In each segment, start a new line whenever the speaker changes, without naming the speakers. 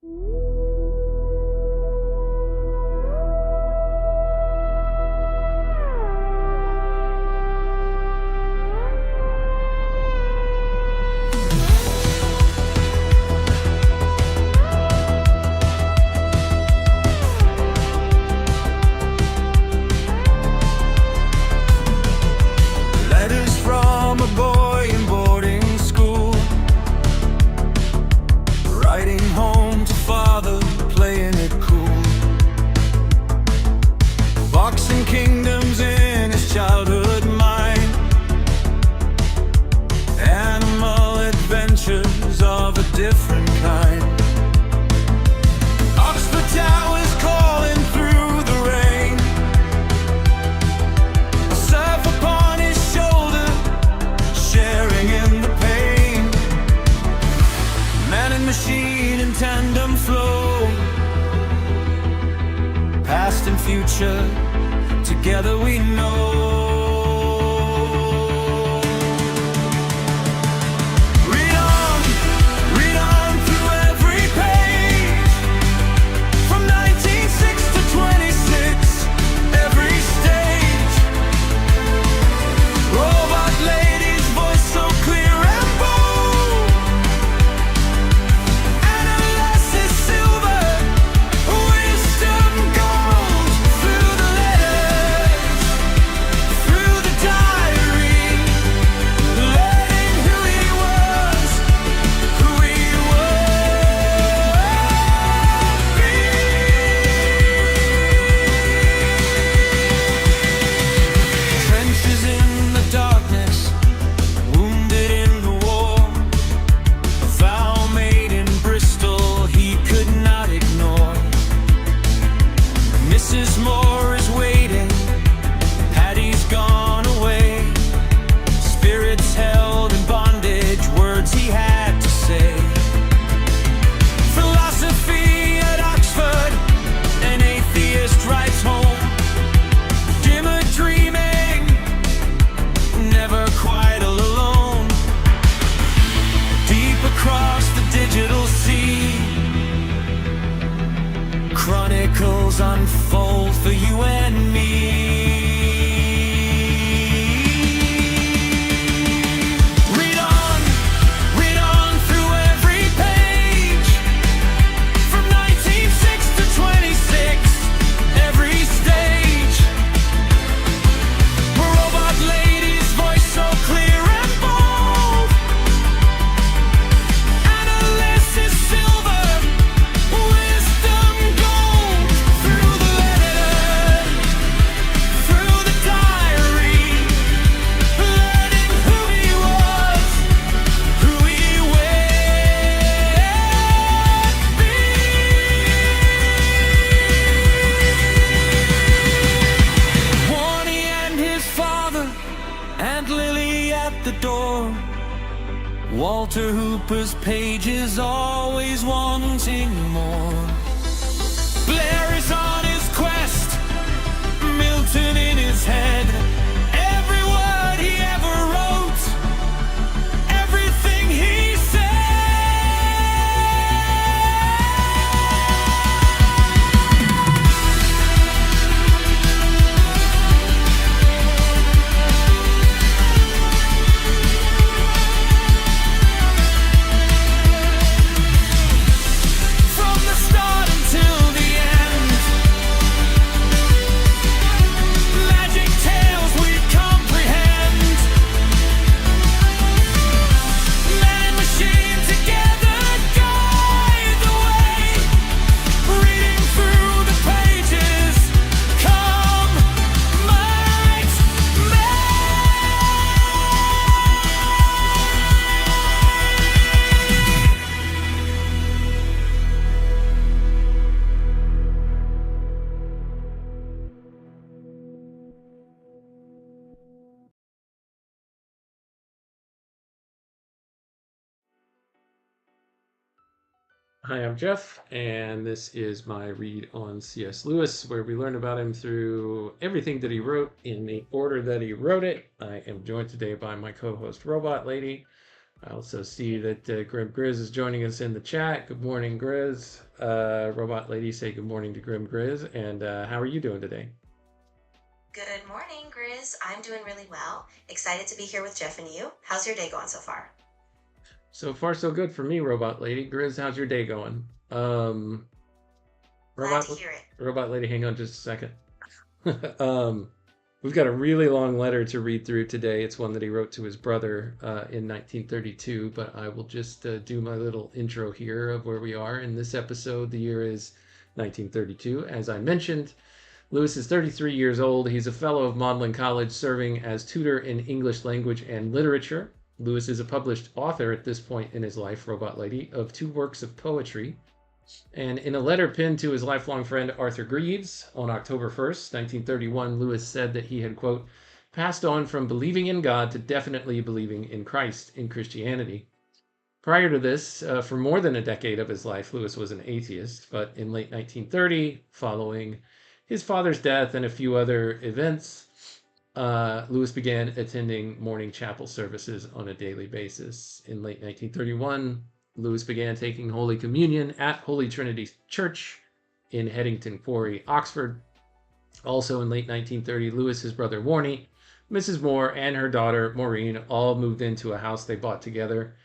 Letters from a boy in boarding school, writing home to father, playing it cool. Boxing kingdoms in his childhood mind, animal adventures of a different kind. Oxford Towers calling through the rain, a surf upon his shoulder, sharing in the pain. Man and machine in tandem flow, past and future, together we know. Read on through every page, from 1906 to 26, every stage. Robot lady's voice so clear and bold, analysis silver, wisdom gold. Through the letters, through the diary, learning who he was, who he would be. Trenches in the darkness, wounded in the war, a vow made in Bristol he could not ignore. Mrs. Moore is waiting, Patty's gone away. Spirits held in bondage, words he had to say. Philosophy at Oxford, an atheist writes home. Dimmer dreaming, never quite all alone. Deep across the digital sea, chronicles unfold for you and me. Read on through every page, from 1906 to 26, every stage. A robot lady's voice so clear and bold, analysis silver, wisdom gold. Through the letter, through the diary, learning who he was, who he would be. Warnie and his father, and Lily at the door. Walter Hooper's pages always wanting more. Blair is on his quest, Milton in his head. Every word he ever wrote, everything he said. From the start until the end, magic tales we comprehend. Man and machine together guide the way. Reading through the pages, come might
Hi, I'm Jeff, and this is my read on C.S. Lewis, where we learn about him through everything that he wrote in the order that he wrote it. I am joined today by my co-host Robot Lady. I also see that Grim Grizz is joining us in the chat. Good morning, Grizz. Robot Lady, say good morning to Grim Grizz. And how are you doing today?
Good morning, Grizz. I'm doing really well. Excited to be here with Jeff and you. How's your day going so far?
So far, so good for me, Robot Lady. Grizz, how's your day going?
Glad to hear it.
Robot Lady, hang on just a second. We've got a really long letter to read through today. It's one that he wrote to his brother in 1932, but I will just do my little intro here of where we are in this episode. The year is 1932. As I mentioned, Lewis is 33 years old. He's a fellow of Magdelan College, serving as tutor in English language and literature. Lewis is a published author at this point in his life, Robot Lady, of 2 works of poetry. And in a letter pinned to his lifelong friend Arthur Greeves on October 1st, 1931, Lewis said that he had, quote, passed on from believing in God to definitely believing in Christ, in Christianity. Prior to this, for more than a decade of his life, Lewis was an atheist, but in late 1930, following his father's death and a few other events, Lewis began attending morning chapel services on a daily basis. In late 1931, Lewis began taking Holy Communion at Holy Trinity Church in Headington Quarry, Oxford. Also in late 1930, Lewis, his brother Warnie, Mrs. Moore, and her daughter Maureen all moved into a house they bought together,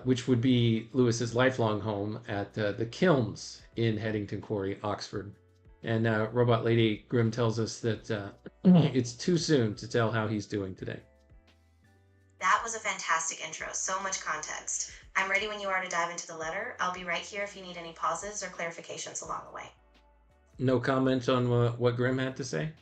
which would be Lewis's lifelong home at the Kilns in Headington Quarry, Oxford. And Robot Lady Grimm tells us that it's too soon to tell how he's doing today.
That was a fantastic intro. So much context. I'm ready when you are to dive into the letter. I'll be right here if you need any pauses or clarifications along the way.
No comment on what Grimm had to say?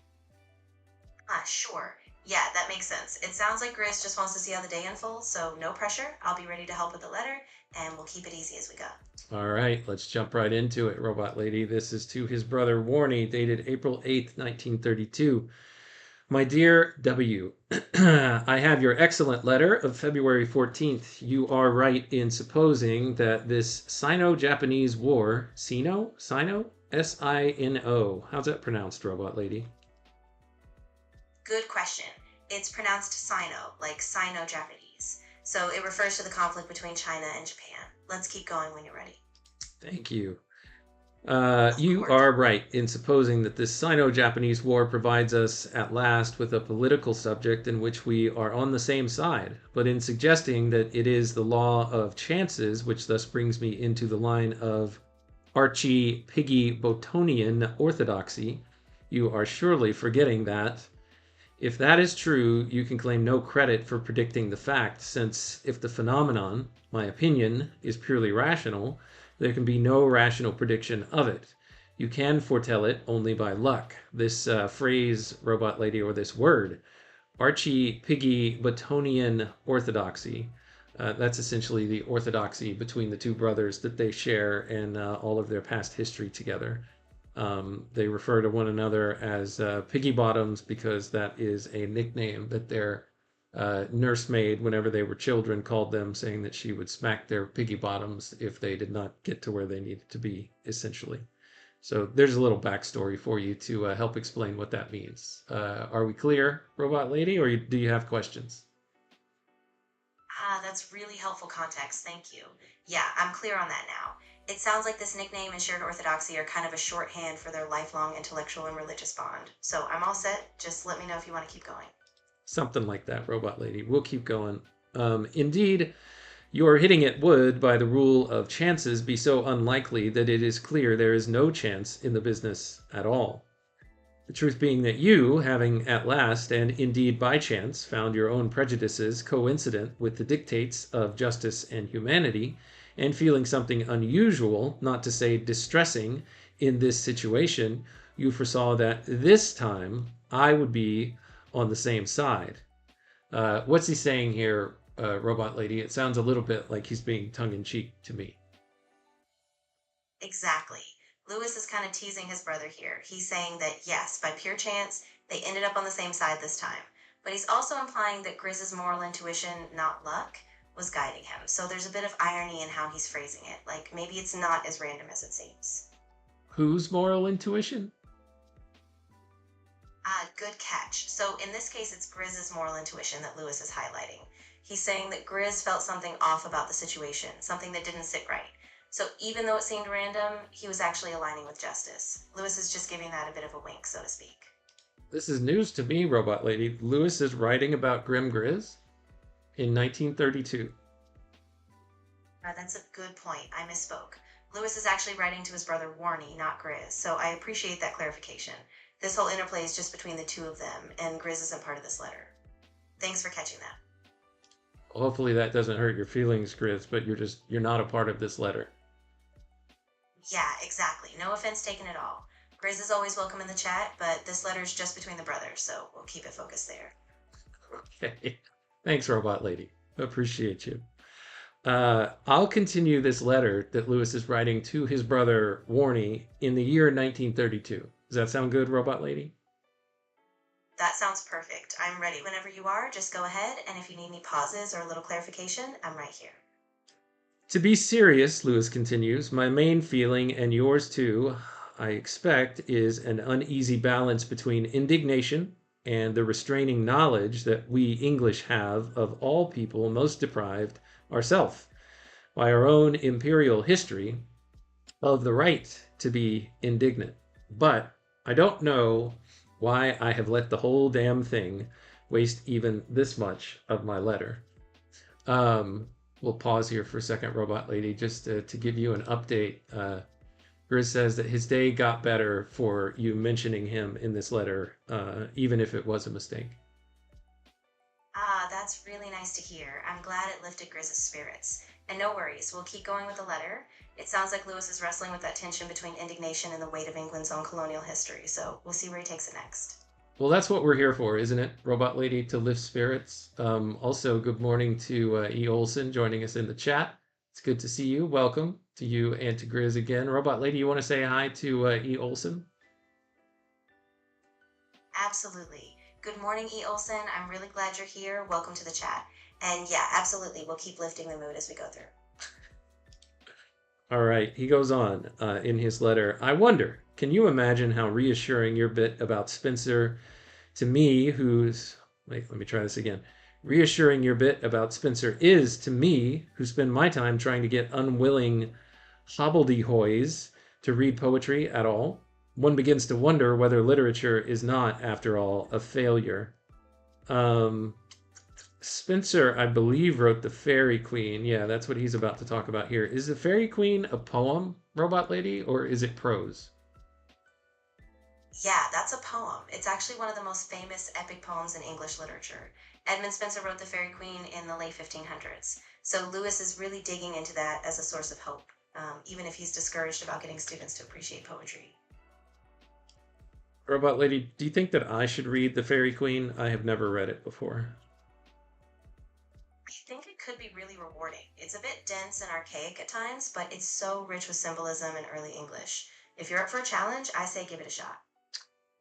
Sure. Yeah, that makes sense. It sounds like Grizz just wants to see how the day unfolds, so no pressure. I'll be ready to help with the letter, and we'll keep it easy as we go.
All right, let's jump right into it, Robot Lady. This is to his brother Warnie, dated April 8th, 1932. My dear W, I have your excellent letter of February 14th. You are right in supposing that this Sino-Japanese War, Sino? S-I-N-O. How's that pronounced, Robot Lady?
Good question. It's pronounced Sino, like Sino-Japanese. So it refers to the conflict between China and Japan. Let's keep going when you're ready.
Thank you. You are right in supposing that this Sino-Japanese War provides us at last with a political subject in which we are on the same side, but in suggesting that it is the law of chances, which thus brings me into the line of Archie-Piggy-Botonian orthodoxy, you are surely forgetting that. If that is true, you can claim no credit for predicting the fact, since if the phenomenon, my opinion, is purely rational, there can be no rational prediction of it. You can foretell it only by luck. This phrase, Robot Lady, or this word, Archie-Piggy-Botonian orthodoxy, that's essentially the orthodoxy between the 2 brothers that they share in all of their past history together. They refer to one another as Piggy Bottoms because that is a nickname that their nursemaid, whenever they were children, called them, saying that she would smack their piggy bottoms if they did not get to where they needed to be, essentially. So there's a little backstory for you to help explain what that means. Are we clear, Robot Lady, or do you have questions?
That's really helpful context. Thank you. Yeah, I'm clear on that now. It sounds like this nickname and shared orthodoxy are kind of a shorthand for their lifelong intellectual and religious bond. So I'm all set. Just let me know if you want to keep going.
Something like that, Robot Lady. We'll keep going. Indeed, your hitting it would, by the rule of chances, be so unlikely that it is clear there is no chance in the business at all. The truth being that you, having at last, and indeed by chance, found your own prejudices coincident with the dictates of justice and humanity, and feeling something unusual, not to say distressing, in this situation, you foresaw that this time I would be on the same side. What's he saying here, Robot Lady? It sounds a little bit like he's being tongue-in-cheek to me.
Exactly. Lewis is kind of teasing his brother here. He's saying that, yes, by pure chance, they ended up on the same side this time. But he's also implying that Grizz's moral intuition, not luck, was guiding him. So there's a bit of irony in how he's phrasing it. Like, maybe it's not as random as it seems.
Whose moral intuition?
Good catch. So in this case, it's Grizz's moral intuition that Lewis is highlighting. He's saying that Grizz felt something off about the situation, something that didn't sit right. So even though it seemed random, he was actually aligning with justice. Lewis is just giving that a bit of a wink, so to speak.
This is news to me, Robot Lady. Lewis is writing about Grim Grizz in 1932.
That's a good point. I misspoke. Lewis is actually writing to his brother Warnie, not Grizz, so I appreciate that clarification. This whole interplay is just between the two of them, and Grizz isn't part of this letter. Thanks for catching that.
Well, hopefully that doesn't hurt your feelings, Grizz, but you're not a part of this letter.
Yeah, exactly. No offense taken at all. Grizz is always welcome in the chat, but this letter is just between the brothers, so we'll keep it focused there.
Okay. Thanks, Robot Lady. Appreciate you. I'll continue this letter that Lewis is writing to his brother Warnie in the year 1932. Does that sound good, Robot Lady?
That sounds perfect. I'm ready whenever you are. Just go ahead, and if you need any pauses or a little clarification, I'm right here.
To be serious, Lewis continues, my main feeling, and yours too, I expect, is an uneasy balance between indignation and the restraining knowledge that we English have of all people most deprived ourselves by our own imperial history of the right to be indignant. But I don't know why I have let the whole damn thing waste even this much of my letter. We'll pause here for a second, Robot Lady, just to give you an update. Grizz says that his day got better for you mentioning him in this letter, even if it was a mistake.
Ah, that's really nice to hear. I'm glad it lifted Grizz's spirits. And no worries, we'll keep going with the letter. It sounds like Lewis is wrestling with that tension between indignation and the weight of England's own colonial history, so we'll see where he takes it next.
Well, that's what we're here for, isn't it, Robot Lady, to lift spirits? Also, good morning to E. Olson joining us in the chat. It's good to see you. Welcome to you and to Grizz again. Robot Lady, you want to say hi to E. Olson?
Absolutely. Good morning, E. Olson. I'm really glad you're here. Welcome to the chat. And yeah, absolutely, we'll keep lifting the mood as we go through.
All right, he goes on in his letter. I wonder, can you imagine how reassuring your bit about Spencer to me, who's... Wait, let me try this again. Reassuring your bit about Spencer is to me, who spend my time trying to get unwilling hobbledehoys to read poetry at all. One begins to wonder whether literature is not, after all, a failure. Spencer, I believe, wrote The Fairy Queen. Yeah, that's what he's about to talk about here. Is The Fairy Queen a poem, Robot Lady, or is it prose?
Yeah, that's a poem. It's actually one of the most famous epic poems in English literature. Edmund Spenser wrote The Fairy Queen in the late 1500s. So Lewis is really digging into that as a source of hope, even if he's discouraged about getting students to appreciate poetry.
Robot Lady, do you think that I should read The Fairy Queen? I have never read it before.
I think it could be really rewarding. It's a bit dense and archaic at times, but it's so rich with symbolism and early English. If you're up for a challenge, I say give it a shot.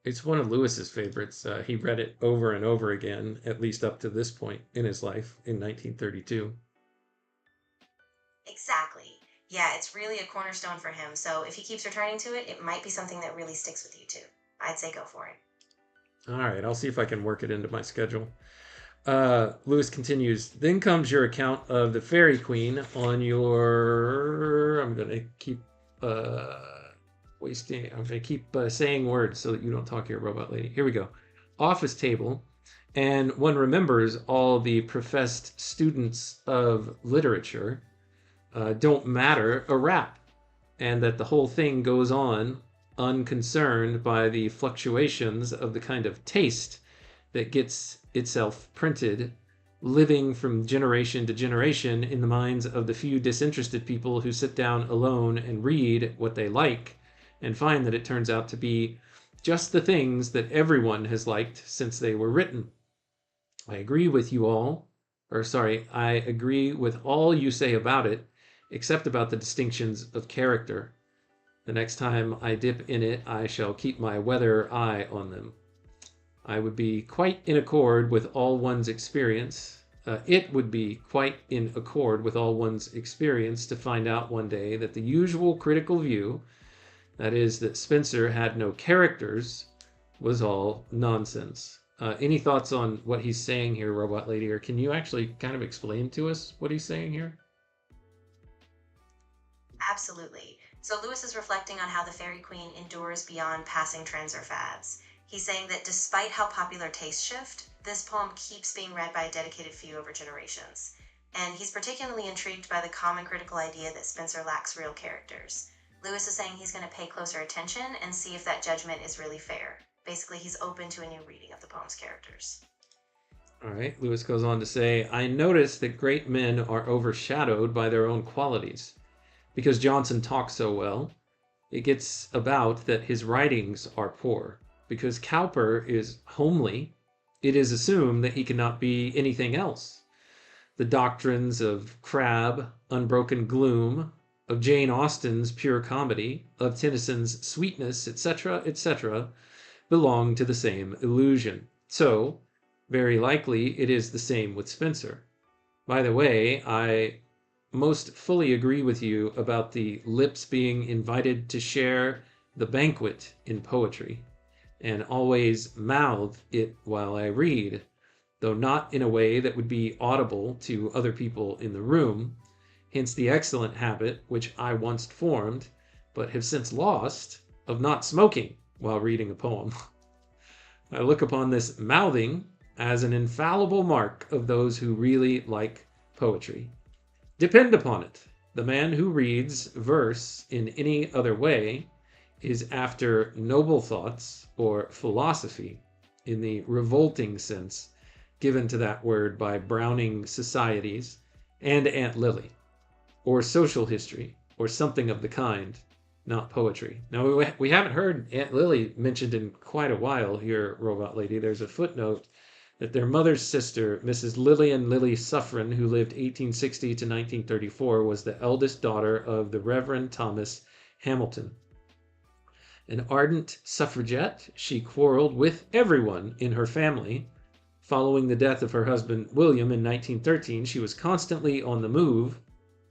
It's one of Lewis's favorites. He read it over and over again, at least up to this point in his life in 1932.
Exactly. Yeah, it's really a cornerstone for him, so if he keeps returning to it, it might be something that really sticks with you too. I'd say go for it.
All right, I'll see if I can work it into my schedule. Lewis continues, then comes your account of the Fairy Queen on your... I'm going to keep saying words so that you don't talk here, Robot Lady. Here we go. Office table. And one remembers all the professed students of literature don't matter a rap, and that the whole thing goes on unconcerned by the fluctuations of the kind of taste that gets itself printed, living from generation to generation in the minds of the few disinterested people who sit down alone and read what they like and find that it turns out to be just the things that everyone has liked since they were written. I agree with all you say about it, except about the distinctions of character. The next time I dip in it, I shall keep my weather eye on them. I would be quite in accord with all one's experience. It would be quite in accord with all one's experience to find out one day that the usual critical view, that is, that Spencer had no characters, was all nonsense. Any thoughts on what he's saying here, Robot Lady, or can you actually kind of explain to us what he's saying here?
Absolutely. So Lewis is reflecting on how the fairy queen endures beyond passing trends or fads. He's saying that despite how popular tastes shift, this poem keeps being read by a dedicated few over generations. And he's particularly intrigued by the common critical idea that Spenser lacks real characters. Lewis is saying he's going to pay closer attention and see if that judgment is really fair. Basically, he's open to a new reading of the poem's characters.
All right, Lewis goes on to say, I notice that great men are overshadowed by their own qualities. Because Johnson talks so well, it gets about that his writings are poor. Because Cowper is homely, it is assumed that he cannot be anything else. The doctrines of Crabbe, unbroken gloom, of Jane Austen's pure comedy, of Tennyson's sweetness, etc., etc., belong to the same illusion. So, very likely, it is the same with Spenser. By the way, I most fully agree with you about the lips being invited to share the banquet in poetry, and always mouth it while I read, though not in a way that would be audible to other people in the room, hence the excellent habit which I once formed, but have since lost, of not smoking while reading a poem. I look upon this mouthing as an infallible mark of those who really like poetry. Depend upon it, the man who reads verse in any other way is after noble thoughts or philosophy in the revolting sense given to that word by Browning Societies and Aunt Lily, or social history, or something of the kind, not poetry. Now, we haven't heard Aunt Lily mentioned in quite a while here, Robot Lady. There's a footnote that their mother's sister, Mrs. Lillian Lilly Suffren, who lived 1860 to 1934, was the eldest daughter of the Reverend Thomas Hamilton. An ardent suffragette, she quarreled with everyone in her family. Following the death of her husband William in 1913, she was constantly on the move,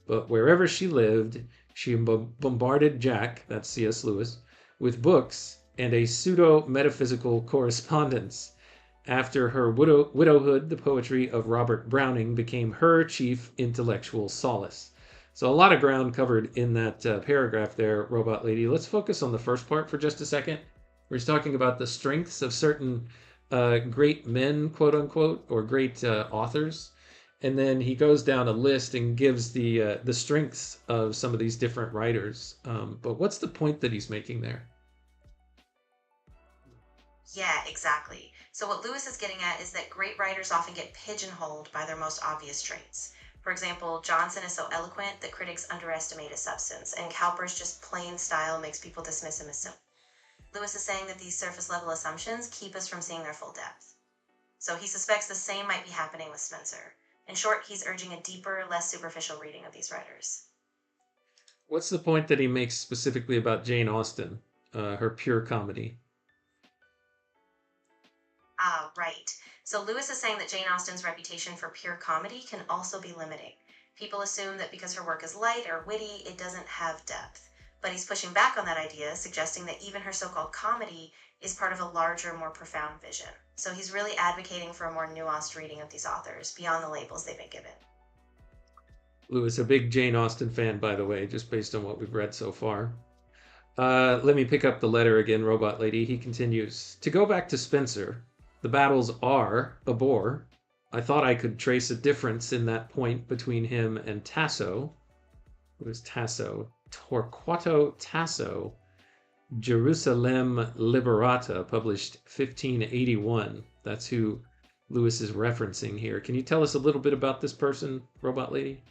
but wherever she lived, she bombarded Jack, that's C.S. Lewis, with books and a pseudo-metaphysical correspondence. After her widowhood, the poetry of Robert Browning became her chief intellectual solace. So a lot of ground covered in that paragraph there, Robot Lady. Let's focus on the first part for just a second, where he's talking about the strengths of certain great men, quote unquote, or great authors. And then he goes down a list and gives the strengths of some of these different writers. But what's the point that he's making there?
Yeah, exactly. So what Lewis is getting at is that great writers often get pigeonholed by their most obvious traits. For example, Johnson is so eloquent that critics underestimate his substance, and Cowper's just plain style makes people dismiss him as simple. Lewis is saying that these surface-level assumptions keep us from seeing their full depth. So he suspects the same might be happening with Spenser. In short, he's urging a deeper, less superficial reading of these writers.
What's the point that he makes specifically about Jane Austen, her pure comedy?
Right. So Lewis is saying that Jane Austen's reputation for pure comedy can also be limiting. People assume that because her work is light or witty, it doesn't have depth. But he's pushing back on that idea, suggesting that even her so-called comedy is part of a larger, more profound vision. So he's really advocating for a more nuanced reading of these authors, beyond the labels they've been given.
Lewis, a big Jane Austen fan, by the way, just based on what we've read so far. Let me pick up the letter again, Robot Lady. He continues, to go back to Spenser, the battles are a bore. I thought I could trace a difference in that point between him and Tasso. Who is Tasso? Torquato Tasso, Jerusalem Liberata, published 1581. That's who Lewis is referencing here. Can you tell us a little bit about this person, Robot Lady?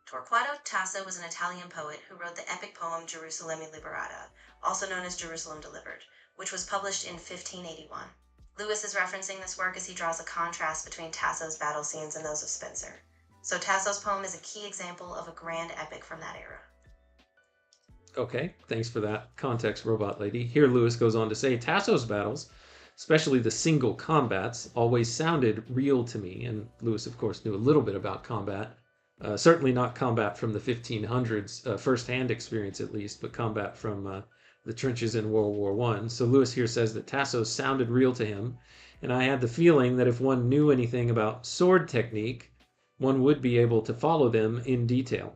Torquato Tasso was an Italian poet who wrote the epic poem Gerusalemme Liberata, also known as Jerusalem Delivered, which was published in 1581. Lewis is referencing this work as he draws a contrast between Tasso's battle scenes and those of Spenser. So Tasso's poem is a key example of a grand epic from that era.
Okay, thanks for that context, Robot Lady. Here Lewis goes on to say, Tasso's battles, especially the single combats, always sounded real to me. And Lewis, of course, knew a little bit about combat. Certainly not combat from the 1500s, first-hand experience at least, but combat from the trenches in World War I. So Lewis here says that Tasso sounded real to him, and I had the feeling that if one knew anything about sword technique, one would be able to follow them in detail.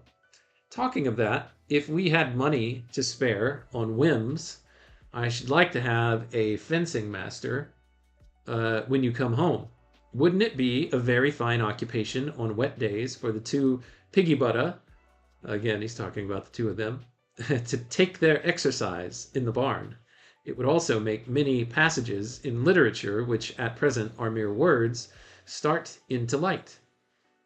Talking of that, if we had money to spare on whims, I should like to have a fencing master when you come home. Wouldn't it be a very fine occupation on wet days for the two piggy butta, again he's talking about the two of them, to take their exercise in the barn? It would also make many passages in literature, which at present are mere words, start into light.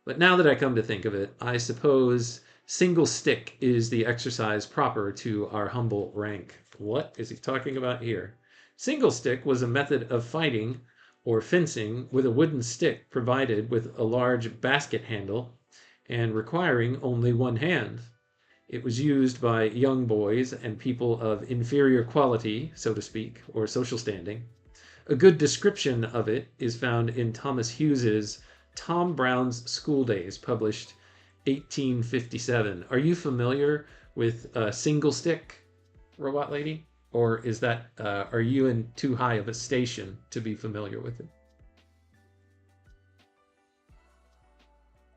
But now that I come to think of it, I suppose single stick is the exercise proper to our humble rank. What is he talking about here? Single stick was a method of fighting or fencing with a wooden stick provided with a large basket handle and requiring only one hand. It was used by young boys and people of inferior quality, so to speak, or social standing. A good description of it is found in Thomas Hughes's Tom Brown's School Days, published 1857. Are you familiar with single stick, Robot Lady? Or is that, are you in too high of a station to be familiar with it?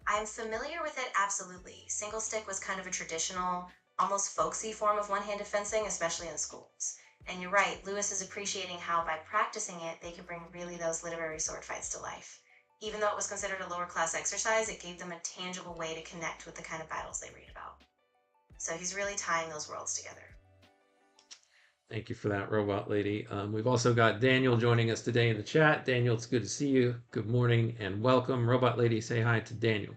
I'm familiar with it, absolutely. Single stick was kind of a traditional, almost folksy form of one-handed fencing, especially in schools. And you're right, Lewis is appreciating how by practicing it, they could bring really those literary sword fights to life. Even though it was considered a lower class exercise, it gave them a tangible way to connect with the kind of battles they read about. So he's really tying those worlds together.
Thank you for that, Robot Lady. We've also got Daniel joining us today in the chat. Daniel, it's good to see you. Good morning and welcome. Robot Lady, say hi to Daniel.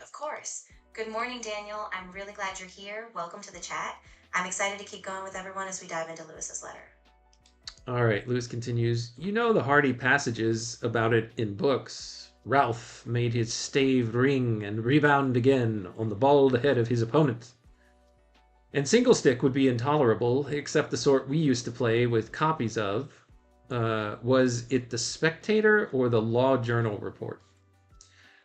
Of course. Good morning, Daniel. I'm really glad you're here. Welcome to the chat. I'm excited to keep going with everyone as we dive into Lewis's letter.
All right, Lewis continues. You know the hardy passages about it in books. Ralph made his stave ring and rebound again on the bald head of his opponent. And single stick would be intolerable, except the sort we used to play with copies of. Was it the Spectator or the Law Journal report?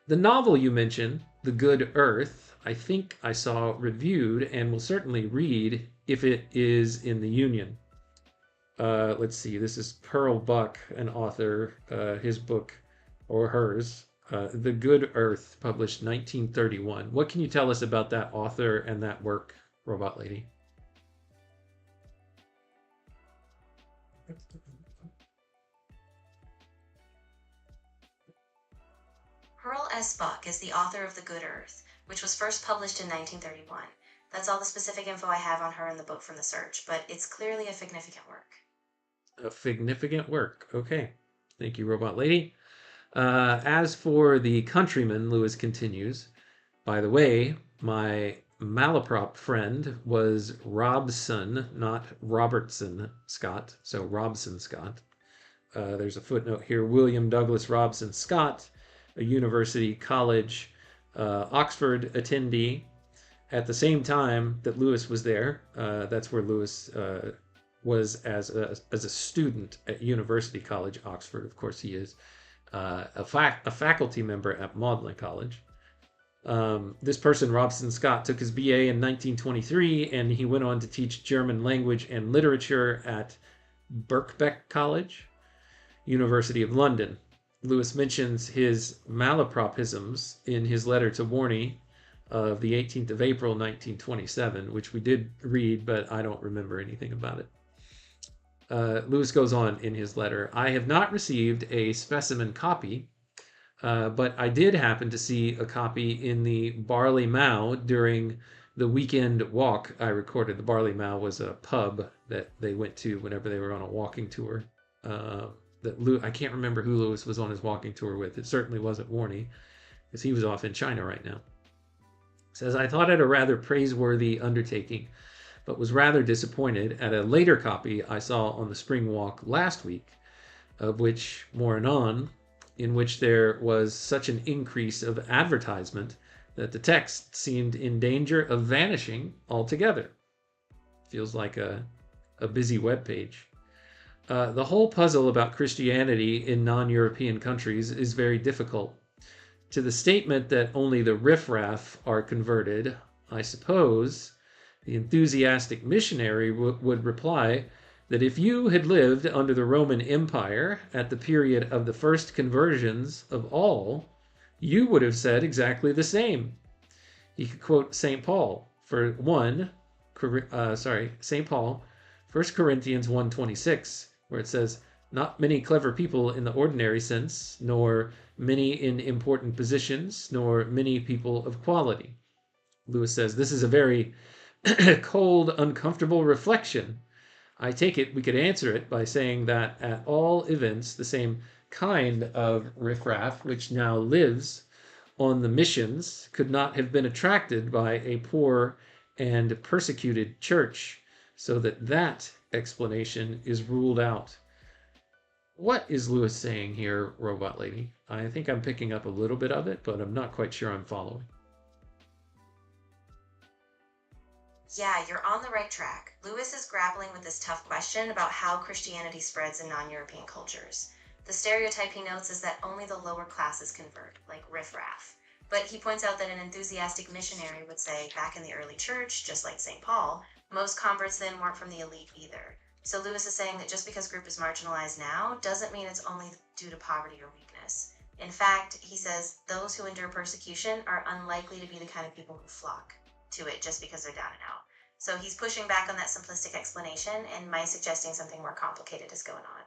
The novel you mentioned, The Good Earth, I think I saw reviewed and will certainly read if it is in the Union. Let's see, this is Pearl Buck, an author, his book, or hers, The Good Earth, published 1931. What can you tell us about that author and that work, Robot Lady?
Pearl S. Buck is the author of The Good Earth, which was first published in 1931. That's all the specific info I have on her in the book from the search, but it's clearly a significant work.
A significant work. Okay. Thank you, Robot Lady. As for the countryman, Lewis continues, by the way, my malaprop friend was Robson, not Robertson Scott, so Robson Scott. There's a footnote here, William Douglas Robson Scott, a University College, Oxford attendee. At the same time that Lewis was there, that's where Lewis was as a student at University College, Oxford. Of course he is. A faculty member at Magdelan College. This person, Robson Scott, took his BA in 1923, and he went on to teach German language and literature at Birkbeck College, University of London. Lewis mentions his malapropisms in his letter to Warnie of the 18th of April, 1927, which we did read, but I don't remember anything about it. Lewis goes on in his letter, I have not received a specimen copy, but I did happen to see a copy in the Barley Mow during the weekend walk I recorded. The Barley Mow was a pub that they went to whenever they were on a walking tour. I can't remember who Lewis was on his walking tour with. It certainly wasn't Warnie, because he was off in China right now. Says, I thought it a rather praiseworthy undertaking, but was rather disappointed at a later copy I saw on the spring walk last week, of which more anon, in which there was such an increase of advertisement that the text seemed in danger of vanishing altogether. Feels like a busy web page. The whole puzzle about Christianity in non-European countries is very difficult. To the statement that only the riffraff are converted, I suppose the enthusiastic missionary would reply that if you had lived under the Roman Empire at the period of the first conversions of all, you would have said exactly the same. He could quote St. Paul for St. Paul, 1 Corinthians 1:26, where it says, "Not many clever people in the ordinary sense, nor many in important positions, nor many people of quality." Lewis says, "This is a very cold, uncomfortable reflection. I take it we could answer it by saying that at all events the same kind of riffraff which now lives on the missions could not have been attracted by a poor and persecuted church, so that explanation is ruled out." What is Lewis saying here, Robot Lady? I think I'm picking up a little bit of it, but I'm not quite sure I'm following.
Yeah, you're on the right track. Lewis is grappling with this tough question about how Christianity spreads in non-European cultures. The stereotype he notes is that only the lower classes convert, like riffraff. But he points out that an enthusiastic missionary would say, back in the early church, just like St. Paul, most converts then weren't from the elite either. So Lewis is saying that just because group is marginalized now doesn't mean it's only due to poverty or weakness. In fact, he says those who endure persecution are unlikely to be the kind of people who flock to it just because they're down and out. So he's pushing back on that simplistic explanation and might suggesting something more complicated is going on.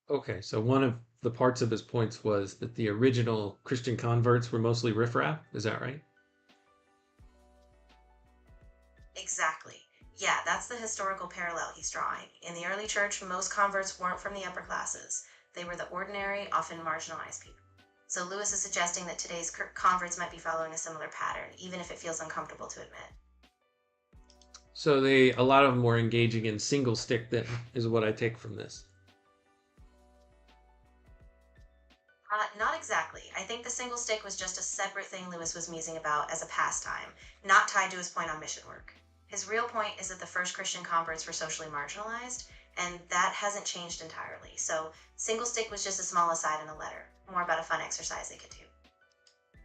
Okay, so one of the parts of his points was that the original Christian converts were mostly riffraff. Is that right?
Exactly. Yeah, that's the historical parallel he's drawing. In the early church, most converts weren't from the upper classes. They were the ordinary, often marginalized people. So Lewis is suggesting that today's converts might be following a similar pattern, even if it feels uncomfortable to admit.
So a lot of them were engaging in single stick then, is what I take from this.
Not exactly. I think the single stick was just a separate thing Lewis was musing about as a pastime, not tied to his point on mission work. His real point is that the first Christian converts were socially marginalized, and that hasn't changed entirely. So single stick was just a small aside in the letter, more about a fun exercise they could do.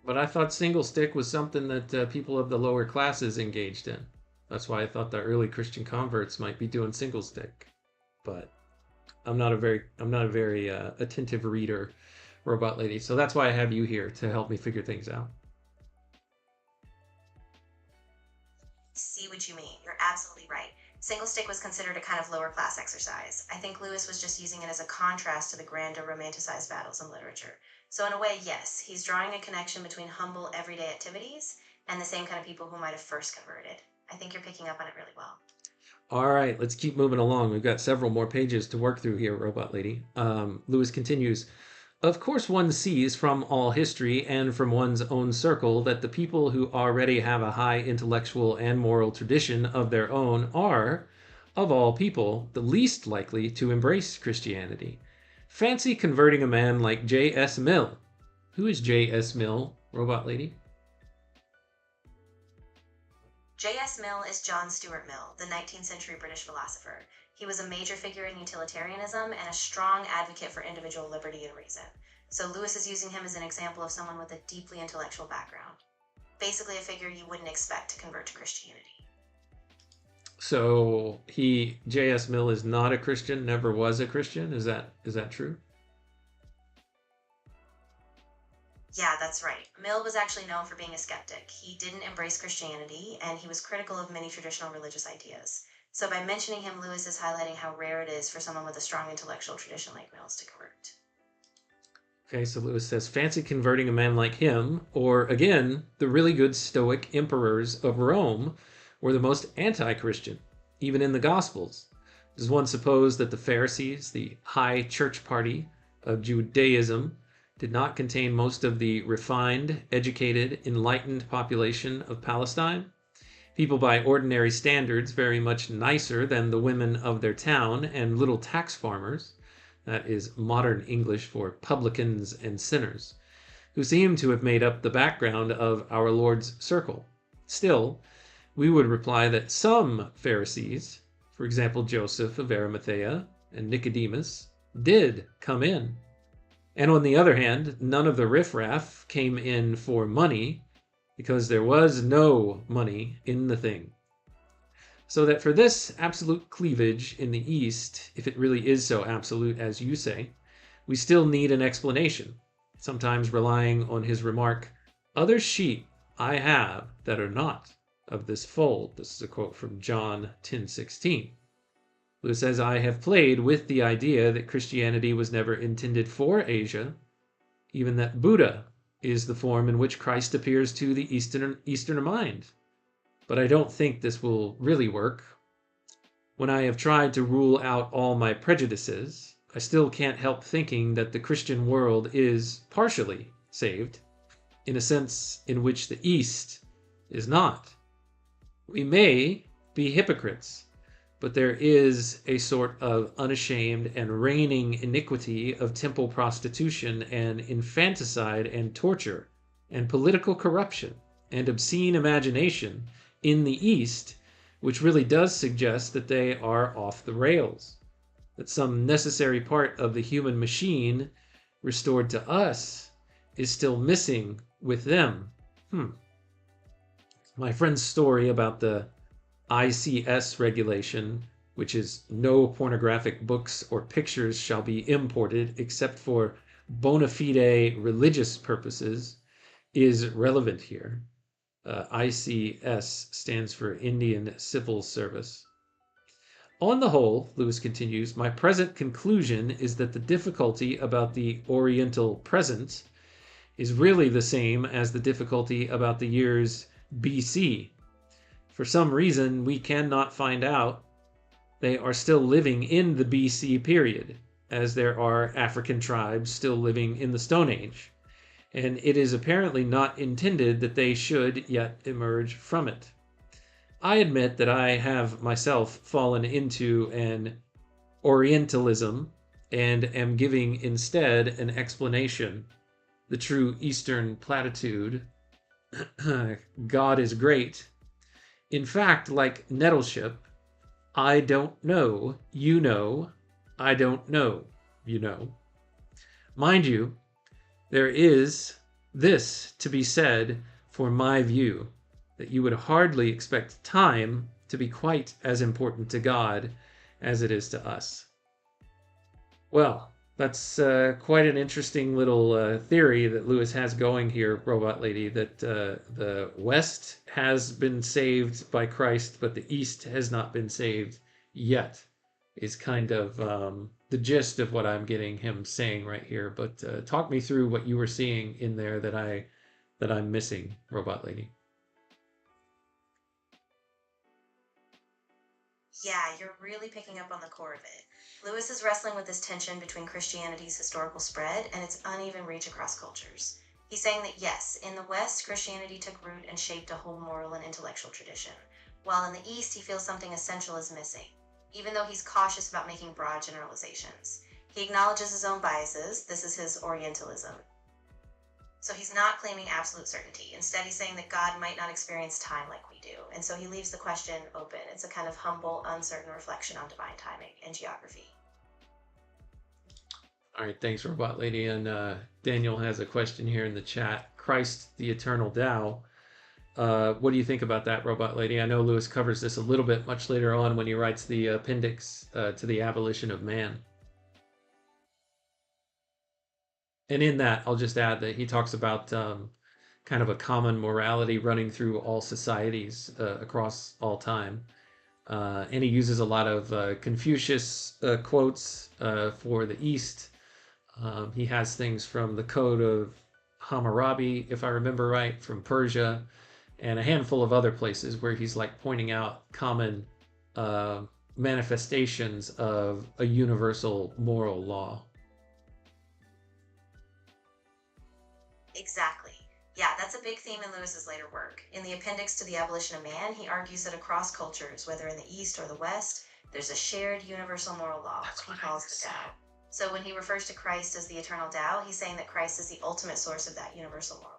But I thought single stick was something that people of the lower classes engaged in. That's why I thought the early Christian converts might be doing single stick. But I'm not a very attentive reader, Robot Lady. So that's why I have you here to help me figure things out.
See what you mean. You're absolutely right. Single stick was considered a kind of lower class exercise. I think Lewis was just using it as a contrast to the grander romanticized battles in literature. So in a way, yes, he's drawing a connection between humble everyday activities and the same kind of people who might have first converted. I think you're picking up on it really well.
All right, let's keep moving along. We've got several more pages to work through here, Robot Lady. Lewis continues, "Of course one sees from all history and from one's own circle that the people who already have a high intellectual and moral tradition of their own are, of all people, the least likely to embrace Christianity. Fancy converting a man like J.S. Mill." Who is J.S. Mill, Robot Lady?
J.S. Mill is John Stuart Mill, the 19th century British philosopher. He was a major figure in utilitarianism and a strong advocate for individual liberty and reason. So Lewis is using him as an example of someone with a deeply intellectual background. Basically a figure you wouldn't expect to convert to Christianity.
So J.S. Mill is not a Christian, never was a Christian. Is that true?
Yeah, that's right. Mill was actually known for being a skeptic. He didn't embrace Christianity, and he was critical of many traditional religious ideas. So by mentioning him, Lewis is highlighting how rare it is for someone with a strong intellectual tradition like Mill's to convert.
Okay, so Lewis says, fancy converting a man like him, or again, the really good Stoic emperors of Rome were the most anti-Christian, even in the Gospels. Does one suppose that the Pharisees, the high church party of Judaism, did not contain most of the refined, educated, enlightened population of Palestine? People by ordinary standards very much nicer than the women of their town and little tax farmers, that is modern English for publicans and sinners, who seem to have made up the background of our Lord's circle. Still, we would reply that some Pharisees, for example Joseph of Arimathea, and Nicodemus did come in. And on the other hand, none of the riffraff came in for money, because there was no money in the thing. So that for this absolute cleavage in the East, if it really is so absolute as you say, we still need an explanation, sometimes relying on his remark, "Other sheep I have that are not of this fold." This is a quote from John 10:16. Lewis says, "I have played with the idea that Christianity was never intended for Asia, even that Buddha is the form in which Christ appears to the Easterner mind. But I don't think this will really work. When I have tried to rule out all my prejudices, I still can't help thinking that the Christian world is partially saved, in a sense in which the East is not. We may be hypocrites, but there is a sort of unashamed and reigning iniquity of temple prostitution and infanticide and torture and political corruption and obscene imagination in the East, which really does suggest that they are off the rails, that some necessary part of the human machine restored to us is still missing with them." My friend's story about the ICS regulation, which is no pornographic books or pictures shall be imported except for bona fide religious purposes, is relevant here. ICS stands for Indian Civil Service. On the whole, Lewis continues, my present conclusion is that the difficulty about the Oriental present is really the same as the difficulty about the years BC. For some reason we cannot find out, they are still living in the BC period, as there are African tribes still living in the Stone Age, and it is apparently not intended that they should yet emerge from it. I admit that I have myself fallen into an Orientalism and am giving instead an explanation, the true Eastern platitude, God is great. In fact, like Nettleship, I don't know, you know, I don't know, you know. Mind you, there is this to be said for my view, that you would hardly expect time to be quite as important to God as it is to us. Well, that's quite an interesting little theory that Lewis has going here, Robot Lady, that the West has been saved by Christ, but the East has not been saved yet, is kind of the gist of what I'm getting him saying right here. But talk me through what you were seeing in there that I'm missing, Robot Lady.
Yeah, you're really picking up on the core of it. Lewis is wrestling with this tension between Christianity's historical spread and its uneven reach across cultures. He's saying that yes, in the West, Christianity took root and shaped a whole moral and intellectual tradition, while in the East he feels something essential is missing, even though he's cautious about making broad generalizations. He acknowledges his own biases. This is his Orientalism. So he's not claiming absolute certainty. Instead, he's saying that God might not experience time like we do. And so he leaves the question open. It's a kind of humble, uncertain reflection on divine timing and geography.
All right, thanks, Robot Lady. And Daniel has a question here in the chat. Christ, the eternal Tao. What do you think about that, Robot Lady? I know Lewis covers this a little bit much later on when he writes the appendix to the abolition of man. And in that, I'll just add that he talks about kind of a common morality running through all societies across all time. And he uses a lot of Confucius quotes for the East. He has things from the Code of Hammurabi, if I remember right, from Persia, and a handful of other places where he's like pointing out common manifestations of a universal moral law.
Exactly. Yeah, that's a big theme in Lewis's later work. In the appendix to The Abolition of Man, he argues that across cultures, whether in the East or the West, there's a shared universal moral law, he calls the Tao. So when he refers to Christ as the eternal Tao, he's saying that Christ is the ultimate source of that universal moral.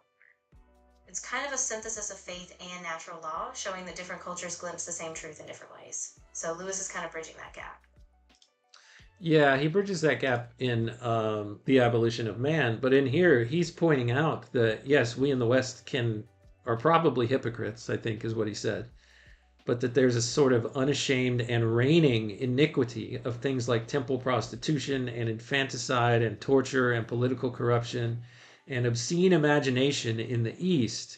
It's kind of a synthesis of faith and natural law, showing that different cultures glimpse the same truth in different ways. So Lewis is kind of bridging that gap.
Yeah, he bridges that gap in The Abolition of Man, but in here he's pointing out that yes, we in the West can are probably hypocrites, I think is what he said, but that there's a sort of unashamed and reigning iniquity of things like temple prostitution and infanticide and torture and political corruption and obscene imagination in the East.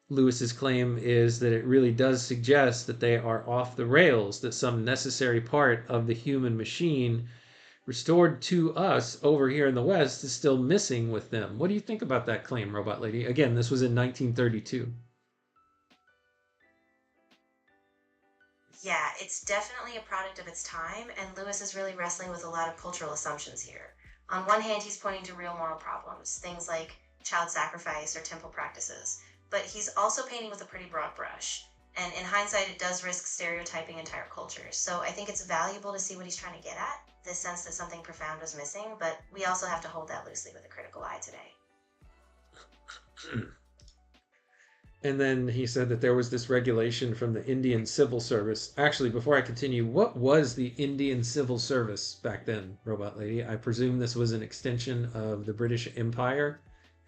Lewis's claim is that it really does suggest that they are off the rails, that some necessary part of the human machine restored to us over here in the West is still missing with them. What do you think about that claim, Robot Lady? Again, this was in 1932.
Yeah, it's definitely a product of its time, and Lewis is really wrestling with a lot of cultural assumptions here. On one hand, he's pointing to real moral problems, things like child sacrifice or temple practices, but he's also painting with a pretty broad brush. And in hindsight, it does risk stereotyping entire cultures. So I think it's valuable to see what he's trying to get at, this sense that something profound was missing, but we also have to hold that loosely with a critical eye today.
And then he said that there was this regulation from the Indian Civil Service. Actually, before I continue, what was the Indian Civil Service back then, Robot Lady? I presume this was an extension of the British Empire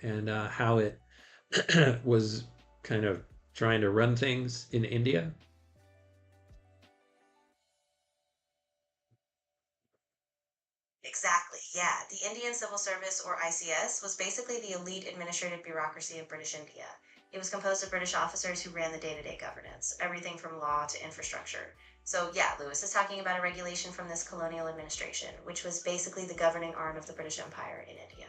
and how it was kind of trying to run things in India.
Exactly, yeah. The Indian Civil Service, or ICS, was basically the elite administrative bureaucracy of British India. It was composed of British officers who ran the day to day governance, everything from law to infrastructure. So, yeah, Lewis is talking about a regulation from this colonial administration, which was basically the governing arm of the British Empire in India.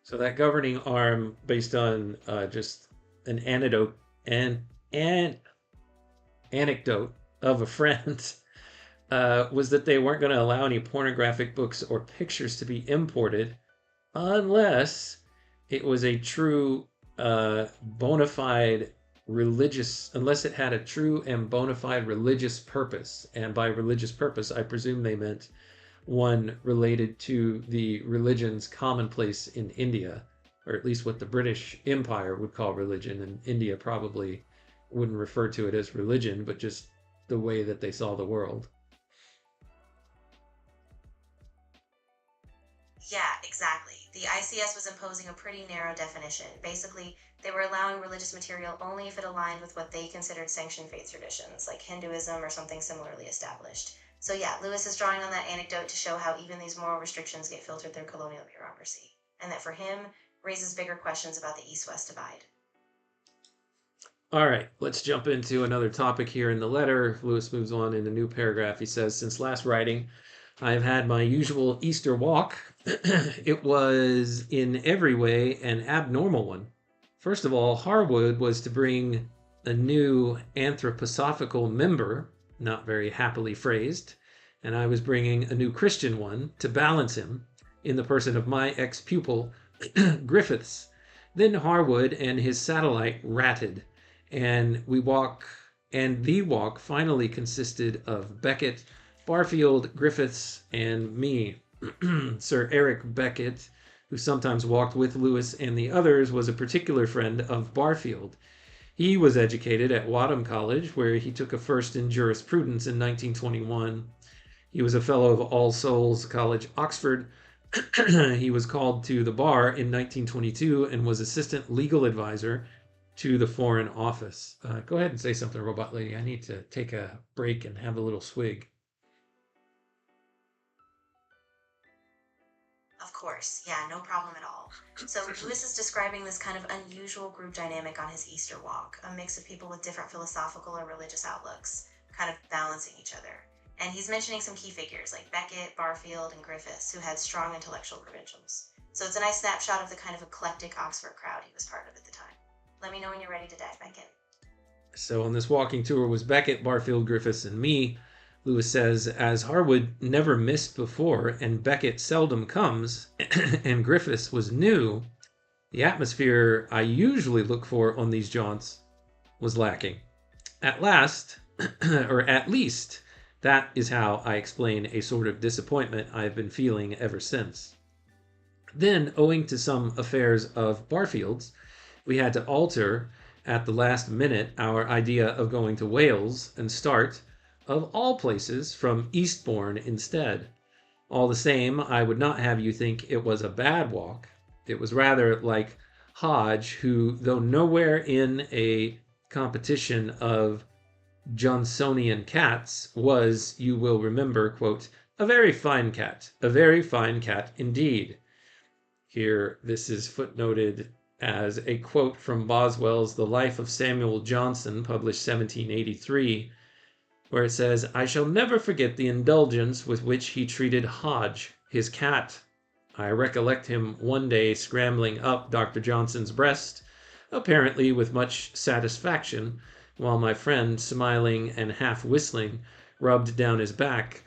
So that governing arm, based on just an anecdote of a friend, was that they weren't going to allow any pornographic books or pictures to be imported unless it was a true bona fide unless it had a true and bona fide religious purpose. And by religious purpose, I presume they meant one related to the religions commonplace in India, or at least what the British Empire would call religion, and India probably wouldn't refer to it as religion, but just the way that they saw the world.
Yeah, exactly. The ICS was imposing a pretty narrow definition. Basically, they were allowing religious material only if it aligned with what they considered sanctioned faith traditions, like Hinduism or something similarly established. So yeah, Lewis is drawing on that anecdote to show how even these moral restrictions get filtered through colonial bureaucracy, and that for him, raises bigger questions about the East-West divide.
All right, let's jump into another topic here in the letter. Lewis moves on in a new paragraph. He says, since last writing, I have had my usual Easter walk. It was in every way an abnormal one. First of all, Harwood was to bring a new anthroposophical member, not very happily phrased, and I was bringing a new Christian one to balance him in the person of my ex-pupil, Griffiths. Then Harwood and his satellite ratted, and the walk finally consisted of Beckett, Barfield, Griffiths, and me. Sir Eric Beckett, who sometimes walked with Lewis and the others, was a particular friend of Barfield. He was educated at Wadham College, where he took a first in jurisprudence in 1921. He was a fellow of All Souls College, Oxford. He was called to the bar in 1922 and was assistant legal advisor to the Foreign Office. Go ahead and say something, Robot Lady. I need to take a break and have a little swig.
Of course, yeah, no problem at all. So Lewis is describing this kind of unusual group dynamic on his Easter walk, a mix of people with different philosophical or religious outlooks, kind of balancing each other. And he's mentioning some key figures like Beckett, Barfield, and Griffiths, who had strong intellectual credentials. So it's a nice snapshot of the kind of eclectic Oxford crowd he was part of at the time. Let me know when you're ready to dive back in.
So on this walking tour was Beckett, Barfield, Griffiths, and me. Lewis says, as Harwood never missed before and Beckett seldom comes, and Griffiths was new, the atmosphere I usually look for on these jaunts was lacking. At last, or at least, that is how I explain a sort of disappointment I've been feeling ever since. Then, owing to some affairs of Barfield's, we had to alter at the last minute our idea of going to Wales and start, of all places, from Eastbourne instead. All the same, I would not have you think it was a bad walk. It was rather like Hodge, who, though nowhere in a competition of Johnsonian cats, was, you will remember, quote, a very fine cat indeed. Here, this is footnoted as a quote from Boswell's The Life of Samuel Johnson, published 1783, where it says, I shall never forget the indulgence with which he treated Hodge, his cat. I recollect him one day scrambling up Dr. Johnson's breast, apparently with much satisfaction, while my friend, smiling and half whistling, rubbed down his back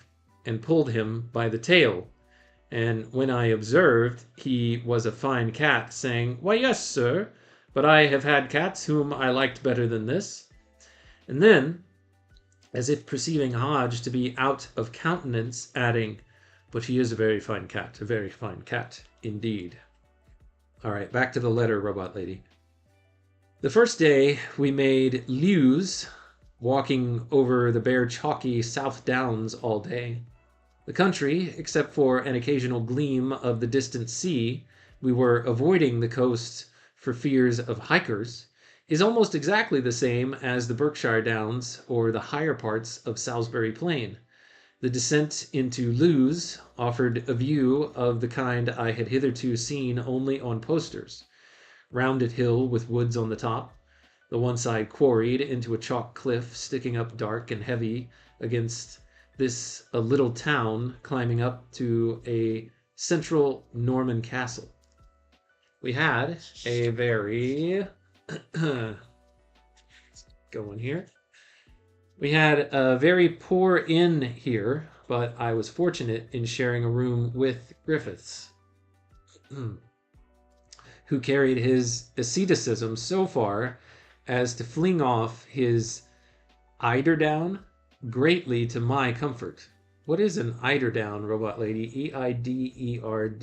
and pulled him by the tail. And when I observed he was a fine cat, saying, Why, yes, sir, but I have had cats whom I liked better than this. And then, as if perceiving Hodge to be out of countenance, adding, But he is a very fine cat indeed. All right, back to the letter, Robot Lady. The first day we made Lewes, walking over the bare chalky South Downs all day. The country, except for an occasional gleam of the distant sea, we were avoiding the coast for fears of hikers, is almost exactly the same as the Berkshire Downs or the higher parts of Salisbury Plain. The descent into Lewes offered a view of the kind I had hitherto seen only on posters. Rounded hill with woods on the top, the one side quarried into a chalk cliff sticking up dark and heavy against this a little town climbing up to a central Norman castle. We had a very going here. We had a very poor inn here, but I was fortunate in sharing a room with Griffiths, who carried his asceticism so far as to fling off his eiderdown greatly to my comfort. What is an eiderdown, Robot Lady? EIDERDOWN.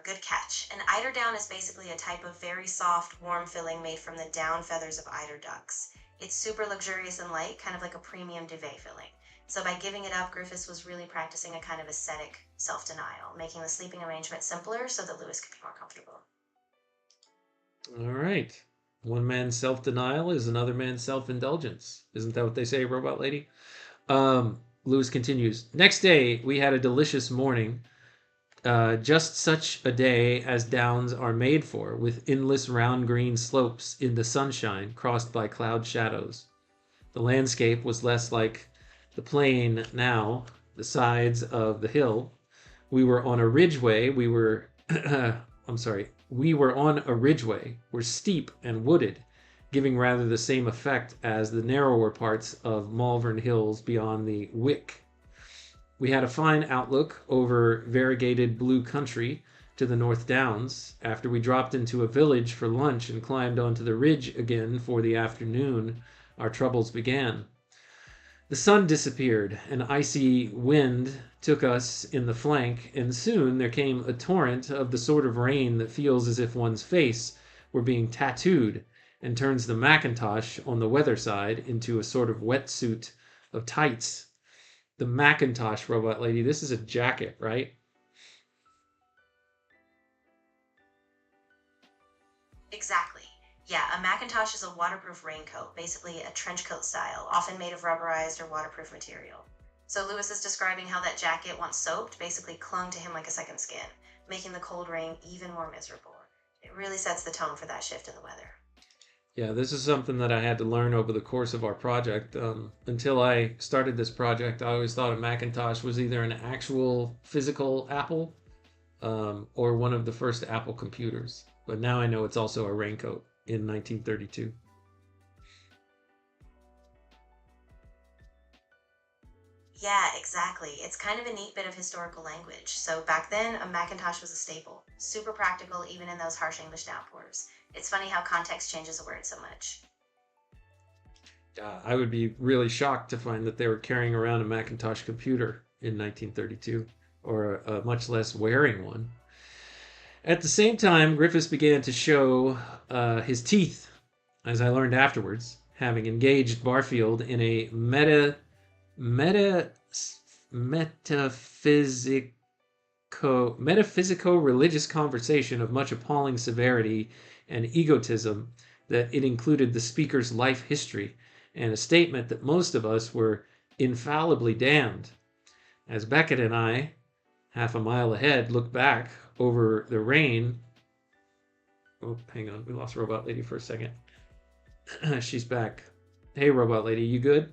Good catch. An eiderdown is basically a type of very soft, warm filling made from the down feathers of eider ducks. It's super luxurious and light, kind of like a premium duvet filling. So by giving it up, Griffiths was really practicing a kind of ascetic self-denial, making the sleeping arrangement simpler so that Lewis could be more comfortable.
All right. One man's self-denial is another man's self-indulgence. Isn't that what they say, Robot Lady? Lewis continues. Next day, we had a delicious morning. Just such a day as downs are made for, with endless round green slopes in the sunshine crossed by cloud shadows. The landscape was less like the plain now, the sides of the hill. We were on a ridgeway. We were on a ridgeway, were steep and wooded, giving rather the same effect as the narrower parts of Malvern Hills beyond the Wick. We had a fine outlook over variegated blue country to the North Downs. After we dropped into a village for lunch and climbed onto the ridge again for the afternoon, our troubles began. The sun disappeared, an icy wind took us in the flank, and soon there came a torrent of the sort of rain that feels as if one's face were being tattooed and turns the Macintosh on the weather side into a sort of wetsuit of tights. The Macintosh, Robot Lady, this is a jacket, right?
Exactly. Yeah, a Macintosh is a waterproof raincoat, basically a trench coat style, often made of rubberized or waterproof material. So Lewis is describing how that jacket, once soaked, basically clung to him like a second skin, making the cold rain even more miserable. It really sets the tone for that shift in the weather.
Yeah, this is something that I had to learn over the course of our project. Until I started this project, I always thought a Macintosh was either an actual physical Apple or one of the first Apple computers. But now I know it's also a raincoat in 1932.
Yeah, exactly. It's kind of a neat bit of historical language. So back then, a Macintosh was a staple. Super practical even in those harsh English downpours. It's funny how context changes a word so much.
I would be really shocked to find that they were carrying around a Macintosh computer in 1932, or much less wearing one. At the same time, Griffiths began to show his teeth, as I learned afterwards. having engaged Barfield in a metaphysico-religious conversation of much appalling severity and egotism, that it included the speaker's life history and a statement that most of us were infallibly damned. As Beckett and I, half a mile ahead, looked back over the rain. Oh, hang on, we lost Robot Lady for a second. She's back. Hey, Robot Lady, you good?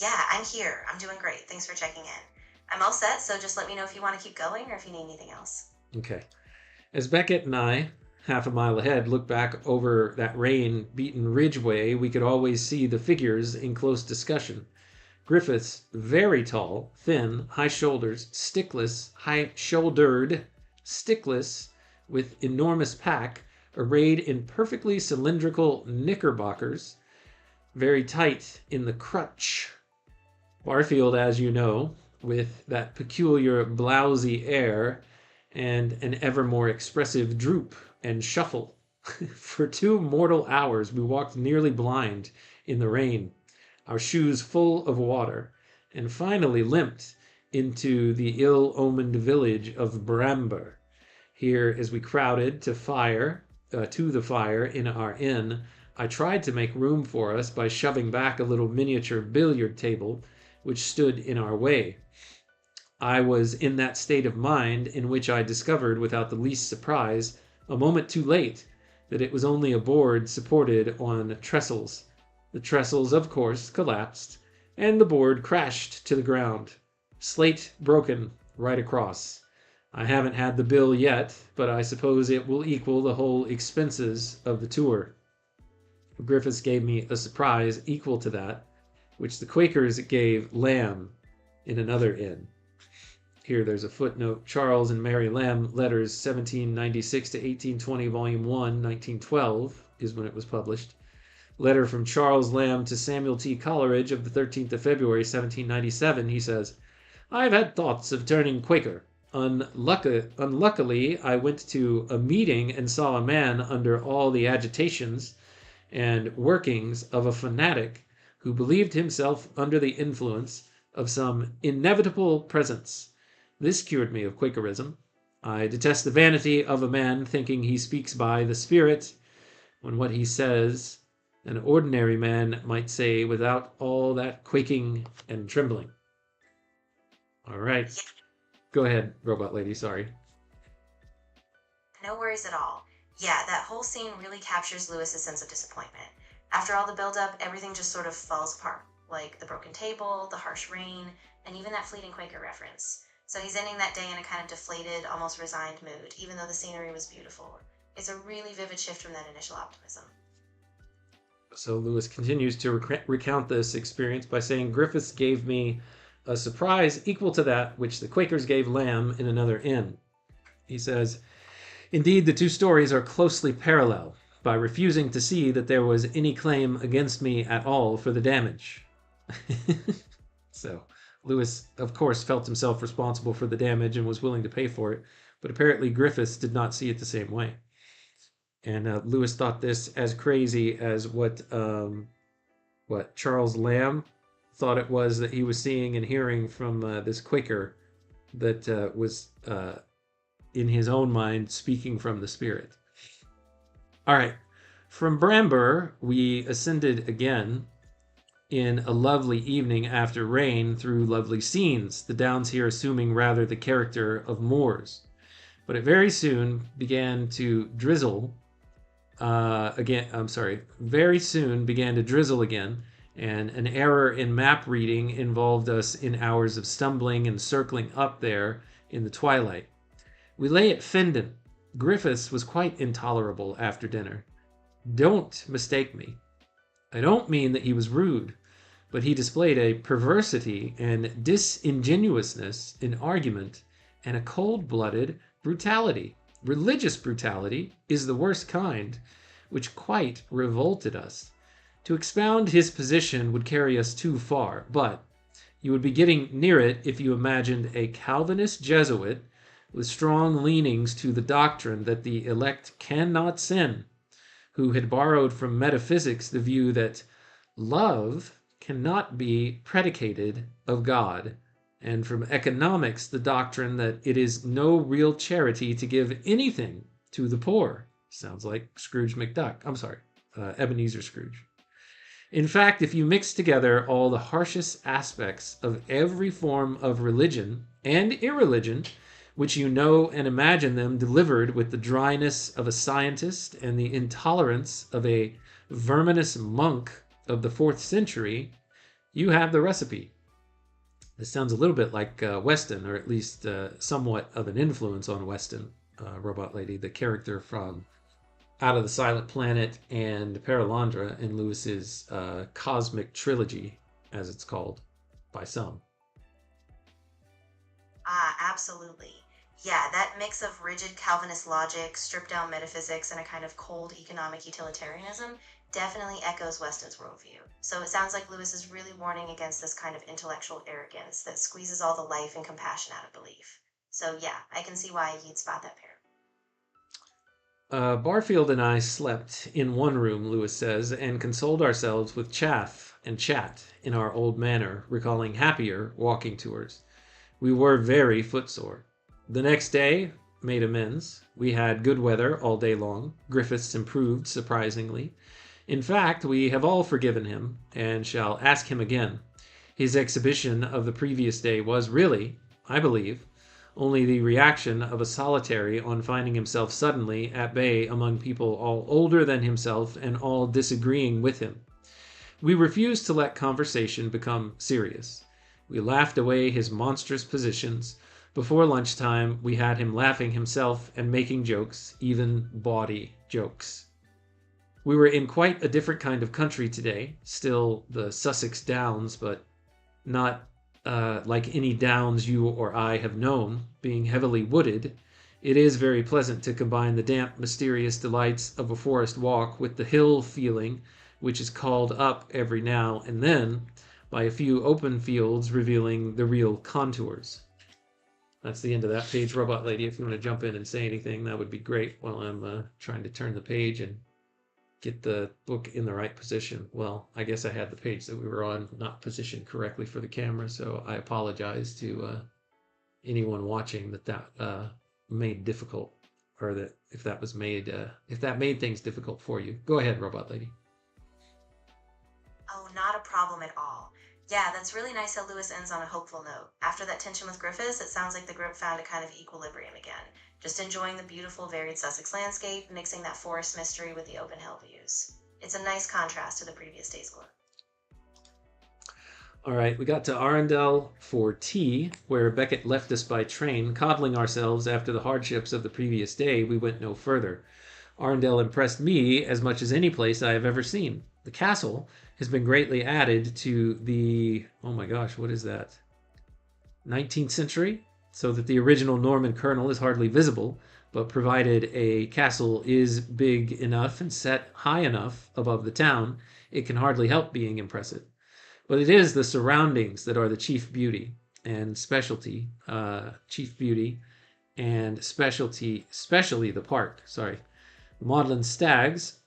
Yeah, I'm here. I'm doing great. Thanks for checking in. I'm all set, so just let me know if you want to keep going or if you need anything else.
Okay. As Beckett and I, half a mile ahead, looked back over that rain-beaten ridgeway, we could always see the figures in close discussion. Griffiths, very tall, thin, high-shouldered, stickless, with enormous pack, arrayed in perfectly cylindrical knickerbockers, very tight in the crutch. Barfield, as you know, with that peculiar blousy air and an ever more expressive droop and shuffle. For 2 mortal hours we walked nearly blind in the rain, our shoes full of water, and finally limped into the ill-omened village of Bramber. Here, as we crowded to the fire in our inn, I tried to make room for us by shoving back a little miniature billiard table which stood in our way. I was in that state of mind in which I discovered without the least surprise, a moment too late, that it was only a board supported on trestles. The trestles, of course, collapsed, and the board crashed to the ground. Slate broken right across. I haven't had the bill yet, but I suppose it will equal the whole expenses of the tour. Griffiths gave me a surprise equal to that, which the Quakers gave Lamb in another inn. Here there's a footnote. Charles and Mary Lamb, Letters 1796 to 1820, Volume 1, 1912, is when it was published. Letter from Charles Lamb to Samuel T. Coleridge of the 13th of February, 1797, he says, "I have had thoughts of turning Quaker. Unluckily, I went to a meeting and saw a man under all the agitations and workings of a fanatic who believed himself under the influence of some inevitable presence. This cured me of Quakerism. I detest the vanity of a man thinking he speaks by the Spirit, when what he says an ordinary man might say without all that quaking and trembling." All right. Go ahead, Robot Lady, sorry.
No worries at all. Yeah, that whole scene really captures Lewis's sense of disappointment. After all the build-up, everything just sort of falls apart, like the broken table, the harsh rain, and even that fleeting Quaker reference. So he's ending that day in a kind of deflated, almost resigned mood, even though the scenery was beautiful. It's a really vivid shift from that initial optimism.
So Lewis continues to recount this experience by saying, "Griffiths gave me a surprise equal to that which the Quakers gave Lamb in another inn." He says, "Indeed, the 2 stories are closely parallel, by refusing to see that there was any claim against me at all for the damage." So Lewis, of course, felt himself responsible for the damage and was willing to pay for it, but apparently Griffiths did not see it the same way. And Lewis thought this as crazy as what Charles Lamb thought it was that he was seeing and hearing from this Quaker that was, in his own mind, speaking from the Spirit. All right, from Bramber, we ascended again in a lovely evening after rain through lovely scenes, the downs here assuming rather the character of moors. But it very soon began to drizzle again, and an error in map reading involved us in hours of stumbling and circling up there in the twilight. We lay at Findon. Griffiths was quite intolerable after dinner. Don't mistake me. I don't mean that he was rude, but he displayed a perversity and disingenuousness in argument and a cold-blooded brutality. Religious brutality is the worst kind, which quite revolted us. To expound his position would carry us too far, but you would be getting near it if you imagined a Calvinist Jesuit with strong leanings to the doctrine that the elect cannot sin, who had borrowed from metaphysics the view that love cannot be predicated of God, and from economics the doctrine that it is no real charity to give anything to the poor. Sounds like Scrooge McDuck. I'm sorry, Ebenezer Scrooge. In fact, if you mix together all the harshest aspects of every form of religion and irreligion, which you know and imagine them delivered with the dryness of a scientist and the intolerance of a verminous monk of the 4th century, you have the recipe. This sounds a little bit like Weston, or at least somewhat of an influence on Weston, Robot Lady, the character from Out of the Silent Planet and Paralandra in Lewis's Cosmic Trilogy, as it's called by some.
Absolutely. Yeah, that mix of rigid Calvinist logic, stripped down metaphysics, and a kind of cold economic utilitarianism definitely echoes Weston's worldview. So it sounds like Lewis is really warning against this kind of intellectual arrogance that squeezes all the life and compassion out of belief. So yeah, I can see why you'd spot that pair.
Barfield and I slept in one room, Lewis says, and consoled ourselves with chaff and chat in our old manner, recalling happier walking tours. We were very footsore. The next day made amends. We had good weather all day long. Griffiths improved surprisingly. In fact, we have all forgiven him, and shall ask him again. His exhibition of the previous day was really, I believe, only the reaction of a solitary on finding himself suddenly at bay among people all older than himself and all disagreeing with him. We refused to let conversation become serious. We laughed away his monstrous positions. Before lunchtime, we had him laughing himself and making jokes, even bawdy jokes. We were in quite a different kind of country today, still the Sussex Downs, but not like any downs you or I have known, being heavily wooded. It is very pleasant to combine the damp, mysterious delights of a forest walk with the hill feeling, which is called up every now and then by a few open fields revealing the real contours. That's the end of that page, Robot Lady. If you want to jump in and say anything, that would be great while I'm trying to turn the page and get the book in the right position. Well, I guess I had the page that we were on not positioned correctly for the camera, so I apologize to anyone watching that made difficult, or that if that made things difficult for you. Go ahead, Robot Lady.
Oh, not a problem at all. Yeah, that's really nice how Lewis ends on a hopeful note. After that tension with Griffiths, it sounds like the group found a kind of equilibrium again. Just enjoying the beautiful, varied Sussex landscape, mixing that forest mystery with the open hill views. It's a nice contrast to the previous day's glow.
All right, we got to Arundel for tea, where Beckett left us by train. Coddling ourselves after the hardships of the previous day, we went no further. Arundel impressed me as much as any place I have ever seen. The castle has been greatly added to the, oh my gosh, what is that? 19th century? So that the original Norman kernel is hardly visible, but provided a castle is big enough and set high enough above the town, it can hardly help being impressive. But it is the surroundings that are the chief beauty and specialty, especially the park, sorry. The Magdelan stags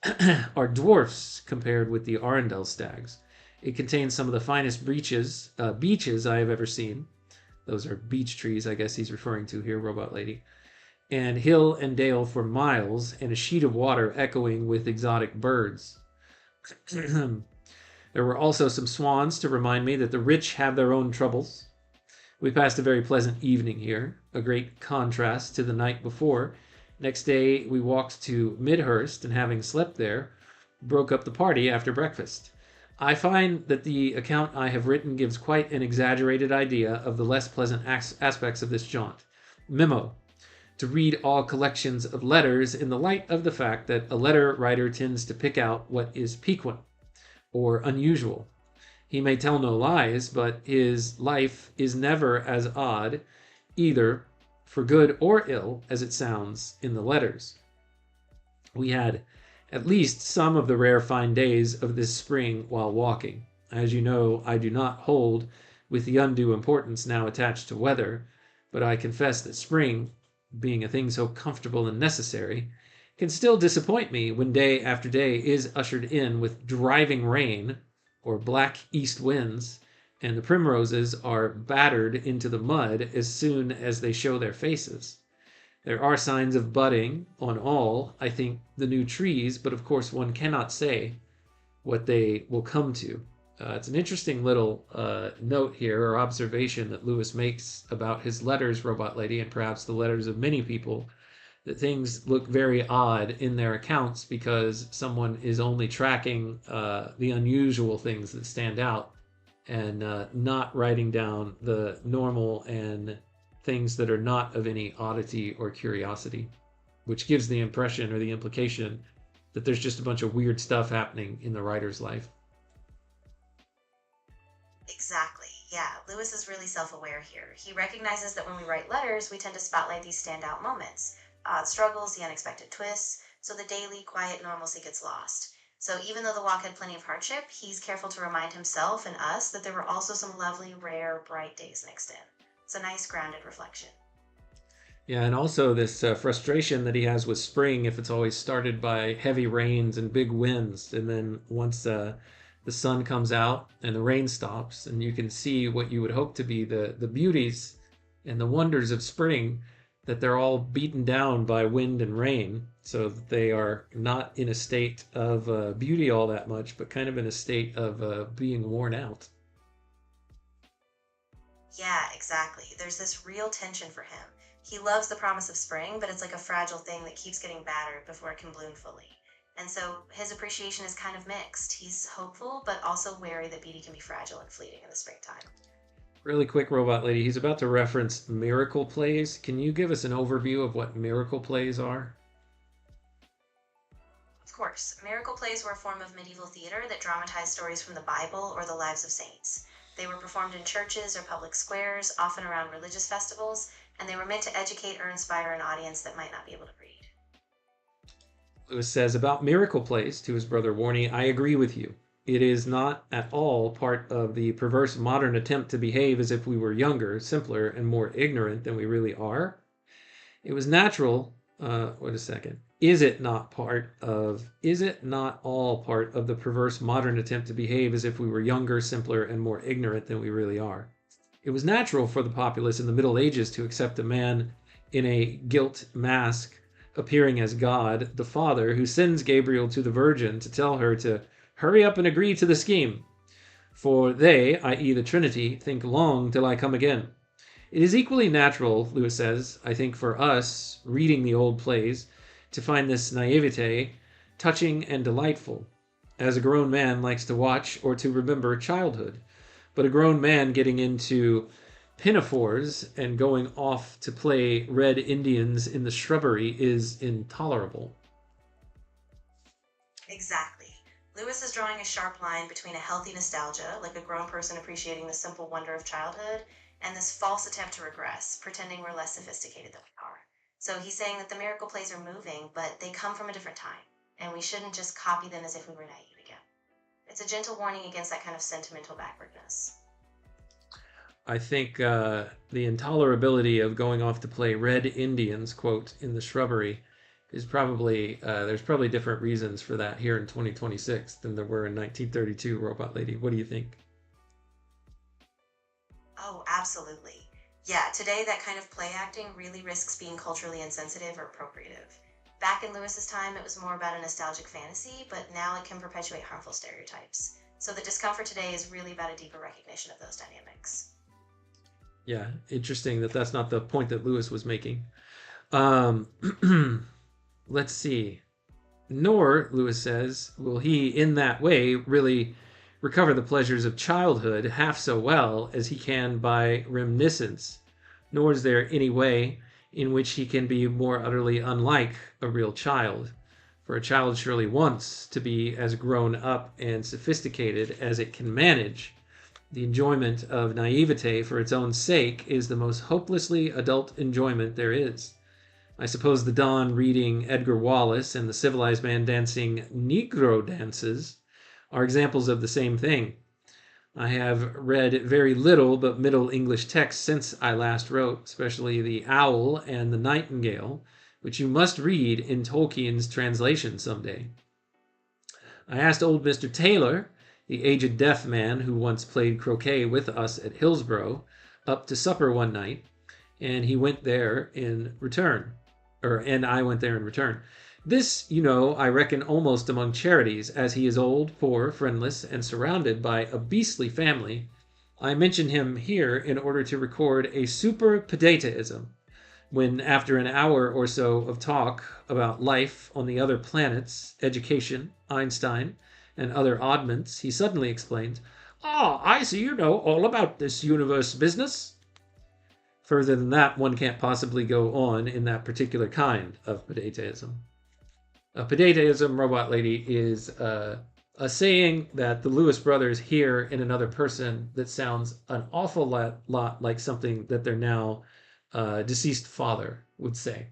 are dwarfs compared with the Arundel stags. It contains some of the finest beaches I have ever seen. Those are beech trees, I guess he's referring to here, Robot Lady. And hill and dale for miles, and a sheet of water echoing with exotic birds. There were also some swans to remind me that the rich have their own troubles. We passed a very pleasant evening here, a great contrast to the night before. Next day we walked to Midhurst, and having slept there, broke up the party after breakfast. I find that the account I have written gives quite an exaggerated idea of the less pleasant aspects of this jaunt. Memo: to read all collections of letters in the light of the fact that a letter writer tends to pick out what is piquant or unusual. He may tell no lies, but his life is never as odd, either for good or ill, as it sounds in the letters. We had at least some of the rare fine days of this spring while walking. As you know, I do not hold with the undue importance now attached to weather, but I confess that spring, being a thing so comfortable and necessary, can still disappoint me when day after day is ushered in with driving rain or black east winds, and the primroses are battered into the mud as soon as they show their faces. There are signs of budding on all, I think, the new trees, but of course one cannot say what they will come to. It's an interesting little note here, or observation, that Lewis makes about his letters, Robot Lady, and perhaps the letters of many people, that things look very odd in their accounts because someone is only tracking the unusual things that stand out and not writing down the normal and things that are not of any oddity or curiosity, which gives the impression or the implication that there's just a bunch of weird stuff happening in the writer's life.
Exactly. Yeah, Lewis is really self-aware here. He recognizes that when we write letters, we tend to spotlight these standout moments, odd struggles, the unexpected twists, so the daily, quiet normalcy gets lost. So even though the walk had plenty of hardship, he's careful to remind himself and us that there were also some lovely, rare, bright days mixed in. It's a nice, grounded reflection.
Yeah, and also this frustration that he has with spring if it's always started by heavy rains and big winds, and then once the sun comes out and the rain stops, and you can see what you would hope to be the beauties and the wonders of spring, that they're all beaten down by wind and rain, so that they are not in a state of beauty all that much, but kind of in a state of being worn out.
Yeah, exactly. There's this real tension for him. He loves the promise of spring, but it's like a fragile thing that keeps getting battered before it can bloom fully. And so his appreciation is kind of mixed. He's hopeful, but also wary that beauty can be fragile and fleeting in the springtime.
Really quick, Robot Lady, he's about to reference miracle plays. Can you give us an overview of what miracle plays are?
Of course, miracle plays were a form of medieval theater that dramatized stories from the Bible or the lives of saints. They were performed in churches or public squares, often around religious festivals, and they were meant to educate or inspire an audience that might not be able to read.
Lewis says about miracle plays to his brother Warnie, I agree with you. It is not at all part of the perverse modern attempt to behave as if we were younger, simpler, and more ignorant than we really are. It was natural. Wait a second. Is it not all part of the perverse modern attempt to behave as if we were younger, simpler, and more ignorant than we really are? It was natural for the populace in the Middle Ages to accept a man in a gilt mask appearing as God, the Father, who sends Gabriel to the Virgin to tell her to hurry up and agree to the scheme. For they, i.e. the Trinity, think long till I come again. It is equally natural, Lewis says, I think, for us, reading the old plays, to find this naivete touching and delightful, as a grown man likes to watch or to remember childhood. But a grown man getting into pinafores and going off to play red Indians in the shrubbery is intolerable.
Exactly. Lewis is drawing a sharp line between a healthy nostalgia, like a grown person appreciating the simple wonder of childhood, and this false attempt to regress, pretending we're less sophisticated than we are. So he's saying that the miracle plays are moving, but they come from a different time, and we shouldn't just copy them as if we were naive again. It's a gentle warning against that kind of sentimental backwardness.
I think the intolerability of going off to play red Indians, quote, in the shrubbery is probably, there's probably different reasons for that here in 2026 than there were in 1932, Robot Lady. What do you think?
Oh, absolutely. Yeah, today that kind of play acting really risks being culturally insensitive or appropriative. Back in Lewis's time, it was more about a nostalgic fantasy, but now it can perpetuate harmful stereotypes. So the discomfort today is really about a deeper recognition of those dynamics.
Yeah, interesting that that's not the point that Lewis was making. Let's see. Nor, Lewis says, will he in that way really recover the pleasures of childhood half so well as he can by reminiscence, nor is there any way in which he can be more utterly unlike a real child. For a child surely wants to be as grown up and sophisticated as it can manage. The enjoyment of naivete for its own sake is the most hopelessly adult enjoyment there is. I suppose the Don reading Edgar Wallace and the civilized man dancing Negro dances are examples of the same thing. I have read very little but Middle English texts since I last wrote, especially The Owl and The Nightingale, which you must read in Tolkien's translation someday. I asked old Mr. Taylor, the aged deaf man who once played croquet with us at Hillsborough, up to supper one night, and he went there in return. And I went there in return. This, I reckon almost among charities, as he is old, poor, friendless, and surrounded by a beastly family. I mention him here in order to record a super Pedataism, when after an hour or so of talk about life on the other planets, education, Einstein, and other oddments, he suddenly explained, I see you know all about this universe business. Further than that, one can't possibly go on in that particular kind of Pedataism. A Pedataism, Robot Lady, is a saying that the Lewis brothers hear in another person that sounds an awful lot like something that their now deceased father would say.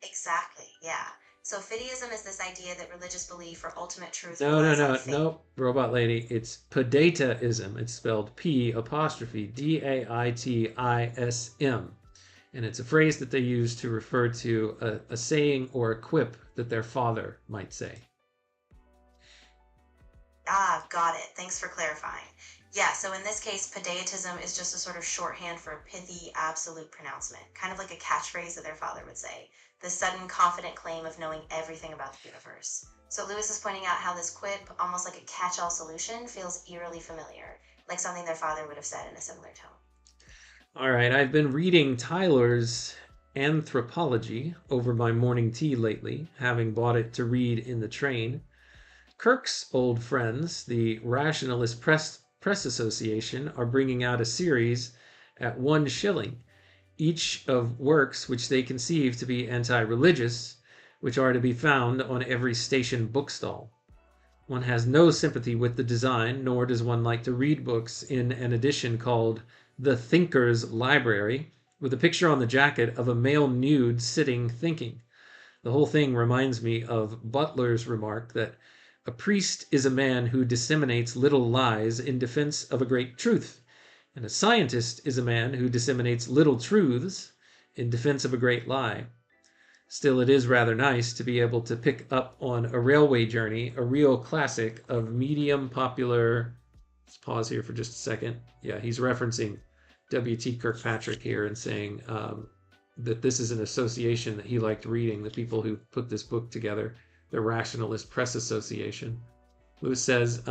Exactly, yeah. So fideism is this idea that religious belief or ultimate truth
No, Robot Lady. It's Pedataism. It's spelled P'-Daitism. And it's a phrase that they use to refer to a saying or a quip that their father might say.
Ah, got it. Thanks for clarifying. Yeah, so in this case, Pedataism is just a sort of shorthand for a pithy, absolute pronouncement, kind of like a catchphrase that their father would say. The sudden, confident claim of knowing everything about the universe. So Lewis is pointing out how this quip, almost like a catch-all solution, feels eerily familiar, like something their father would have said in a similar tone.
All right, I've been reading Tyler's Anthropology over my morning tea lately, having bought it to read in the train. Kirk's old friends, the Rationalist Press Association, are bringing out a series at 1 shilling, each of works which they conceive to be anti-religious, which are to be found on every station bookstall. One has no sympathy with the design, nor does one like to read books in an edition called The Thinker's Library, with a picture on the jacket of a male nude sitting thinking. The whole thing reminds me of Butler's remark that a priest is a man who disseminates little lies in defense of a great truth, and a scientist is a man who disseminates little truths in defense of a great lie. Still, it is rather nice to be able to pick up on a railway journey, a real classic of medium popular... Let's pause here for just a second. Yeah, he's referencing W.T. Kirkpatrick here and saying that this is an association that he liked reading, the people who put this book together, the Rationalist Press Association. Lewis says,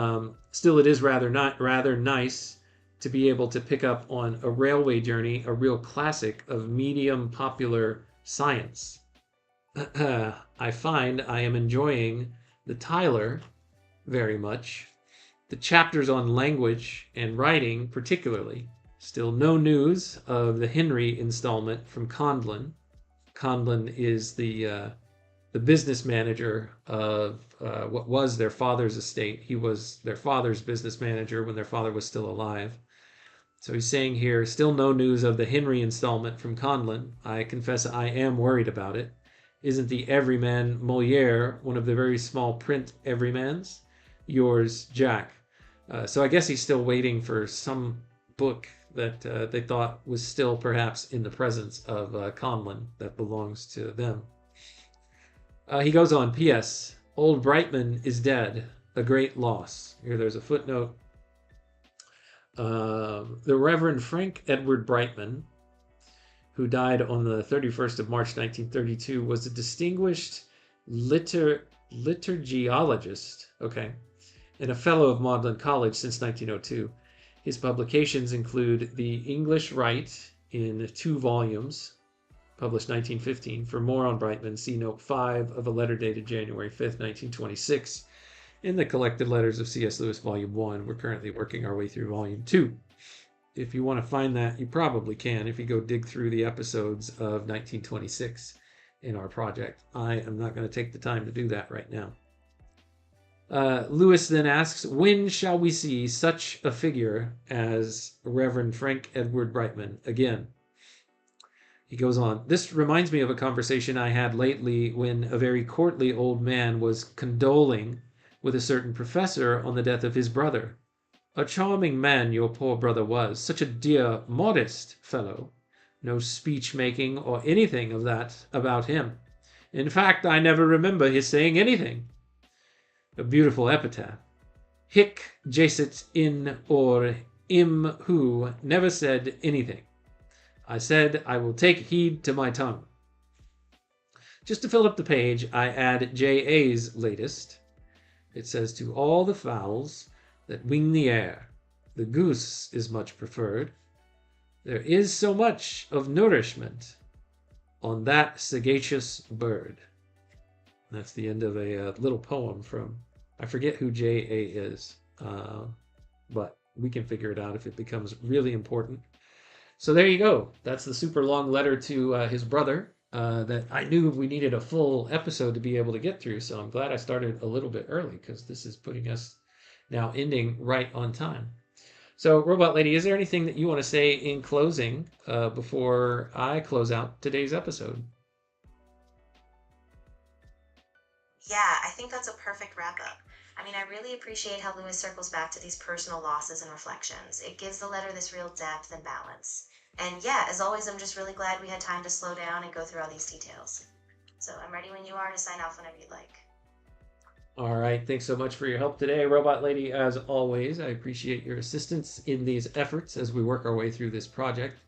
still it is rather nice to be able to pick up on a railway journey, a real classic of medium popular science. I find I am enjoying the Tyler very much, the chapters on language and writing particularly. Still no news of the Henry installment from Condlin. Condlin is the business manager of what was their father's estate. He was their father's business manager when their father was still alive. So he's saying here, still no news of the Henry installment from Condlin. I confess I am worried about it. Isn't the Everyman Molière one of the very small print Everymans? Yours, Jack. So I guess he's still waiting for some book that they thought was still perhaps in the presence of Conlin that belongs to them. He goes on, P.S. Old Brightman is dead. A great loss. Here there's a footnote. The Reverend Frank Edward Brightman, who died on the 31st of March 1932, was a distinguished liturgiologist, and a fellow of Magdelan College since 1902. His publications include The English Rite in 2 volumes, published 1915. For more on Brightman, see Note 5 of a letter dated January 5th, 1926, in the Collected Letters of C.S. Lewis, Volume 1. We're currently working our way through Volume 2. If you want to find that, you probably can if you go dig through the episodes of 1926 in our project. I am not going to take the time to do that right now. Lewis then asks, when shall we see such a figure as Reverend Frank Edward Brightman again? He goes on, this reminds me of a conversation I had lately when a very courtly old man was condoling with a certain professor on the death of his brother. A charming man your poor brother was, such a dear, modest fellow. no speech-making or anything of that about him. In fact, I never remember his saying anything. A beautiful epitaph. Hic jacet in or im who never said anything. I said, I will take heed to my tongue. Just to fill up the page, I add J.A.'s latest. It says, to all the fowls that wing the air, the goose is much preferred. There is so much of nourishment on that sagacious bird. That's the end of a little poem from, I forget who J.A. is, but we can figure it out if it becomes really important. So there you go. That's the super long letter to his brother that I knew we needed a full episode to be able to get through. So I'm glad I started a little bit early because this is putting us now ending right on time. So Robot Lady, is there anything that you want to say in closing before I close out today's episode?
Yeah, I think that's a perfect wrap up. I mean, I really appreciate how Lewis circles back to these personal losses and reflections. It gives the letter this real depth and balance. And yeah, as always, I'm just really glad we had time to slow down and go through all these details. So I'm ready when you are to sign off whenever you'd like.
All right, thanks so much for your help today, Robot Lady. As always, I appreciate your assistance in these efforts as we work our way through this project.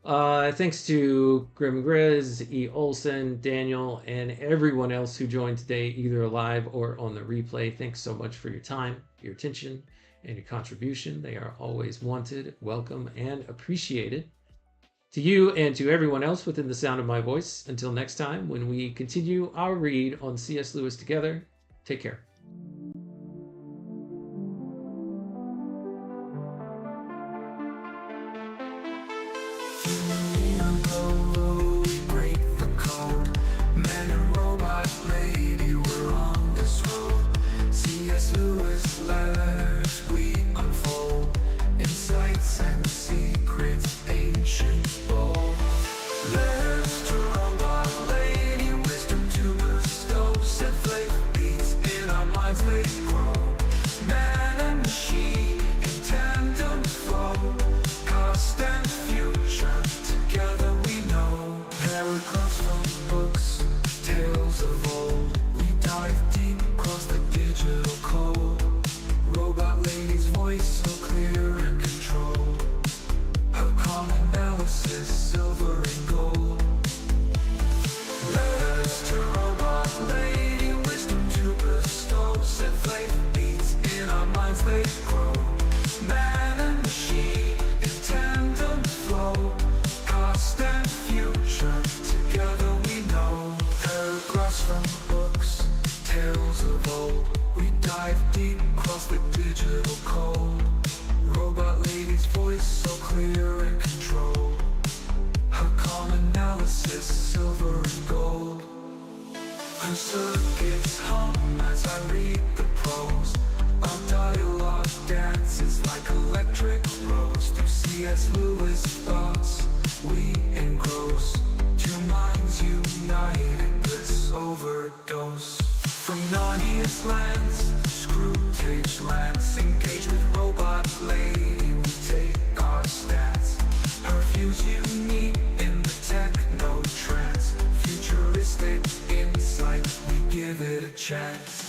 Thanks to Grim Grizz, E. Olson, Daniel, and everyone else who joined today, either live or on the replay. Thanks so much for your time, your attention, and your contribution. They are always wanted, welcome, and appreciated. To you and to everyone else within the sound of my voice, until next time when we continue our read on C.S. Lewis together, take care.
Circuits hum as I read the prose. Our dialogue dances like electric rose. Through C.S. Lewis thoughts we engross. Two minds united, bliss overdose. From Narnia's lands, Screwtape lands, engage with Robot Lady, we take our stance. Her views unique in the techno trance. Futuristic insight, we give it a chance.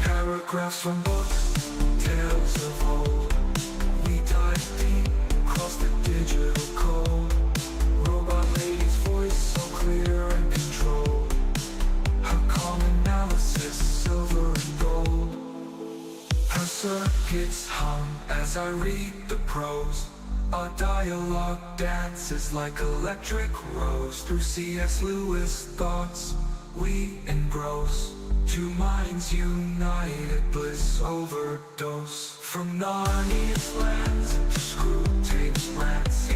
Paragraphs from books, tales of old. We dive deep across the digital code. Robot Lady's voice so clear and controlled. Her calm analysis, silver and gold. Her circuits hum as I read the prose. Our dialogue dances like electric rose. Through C.S. Lewis thoughts we engross. Two minds united, bliss overdose. From Narnia's lands to Screwtape's lands.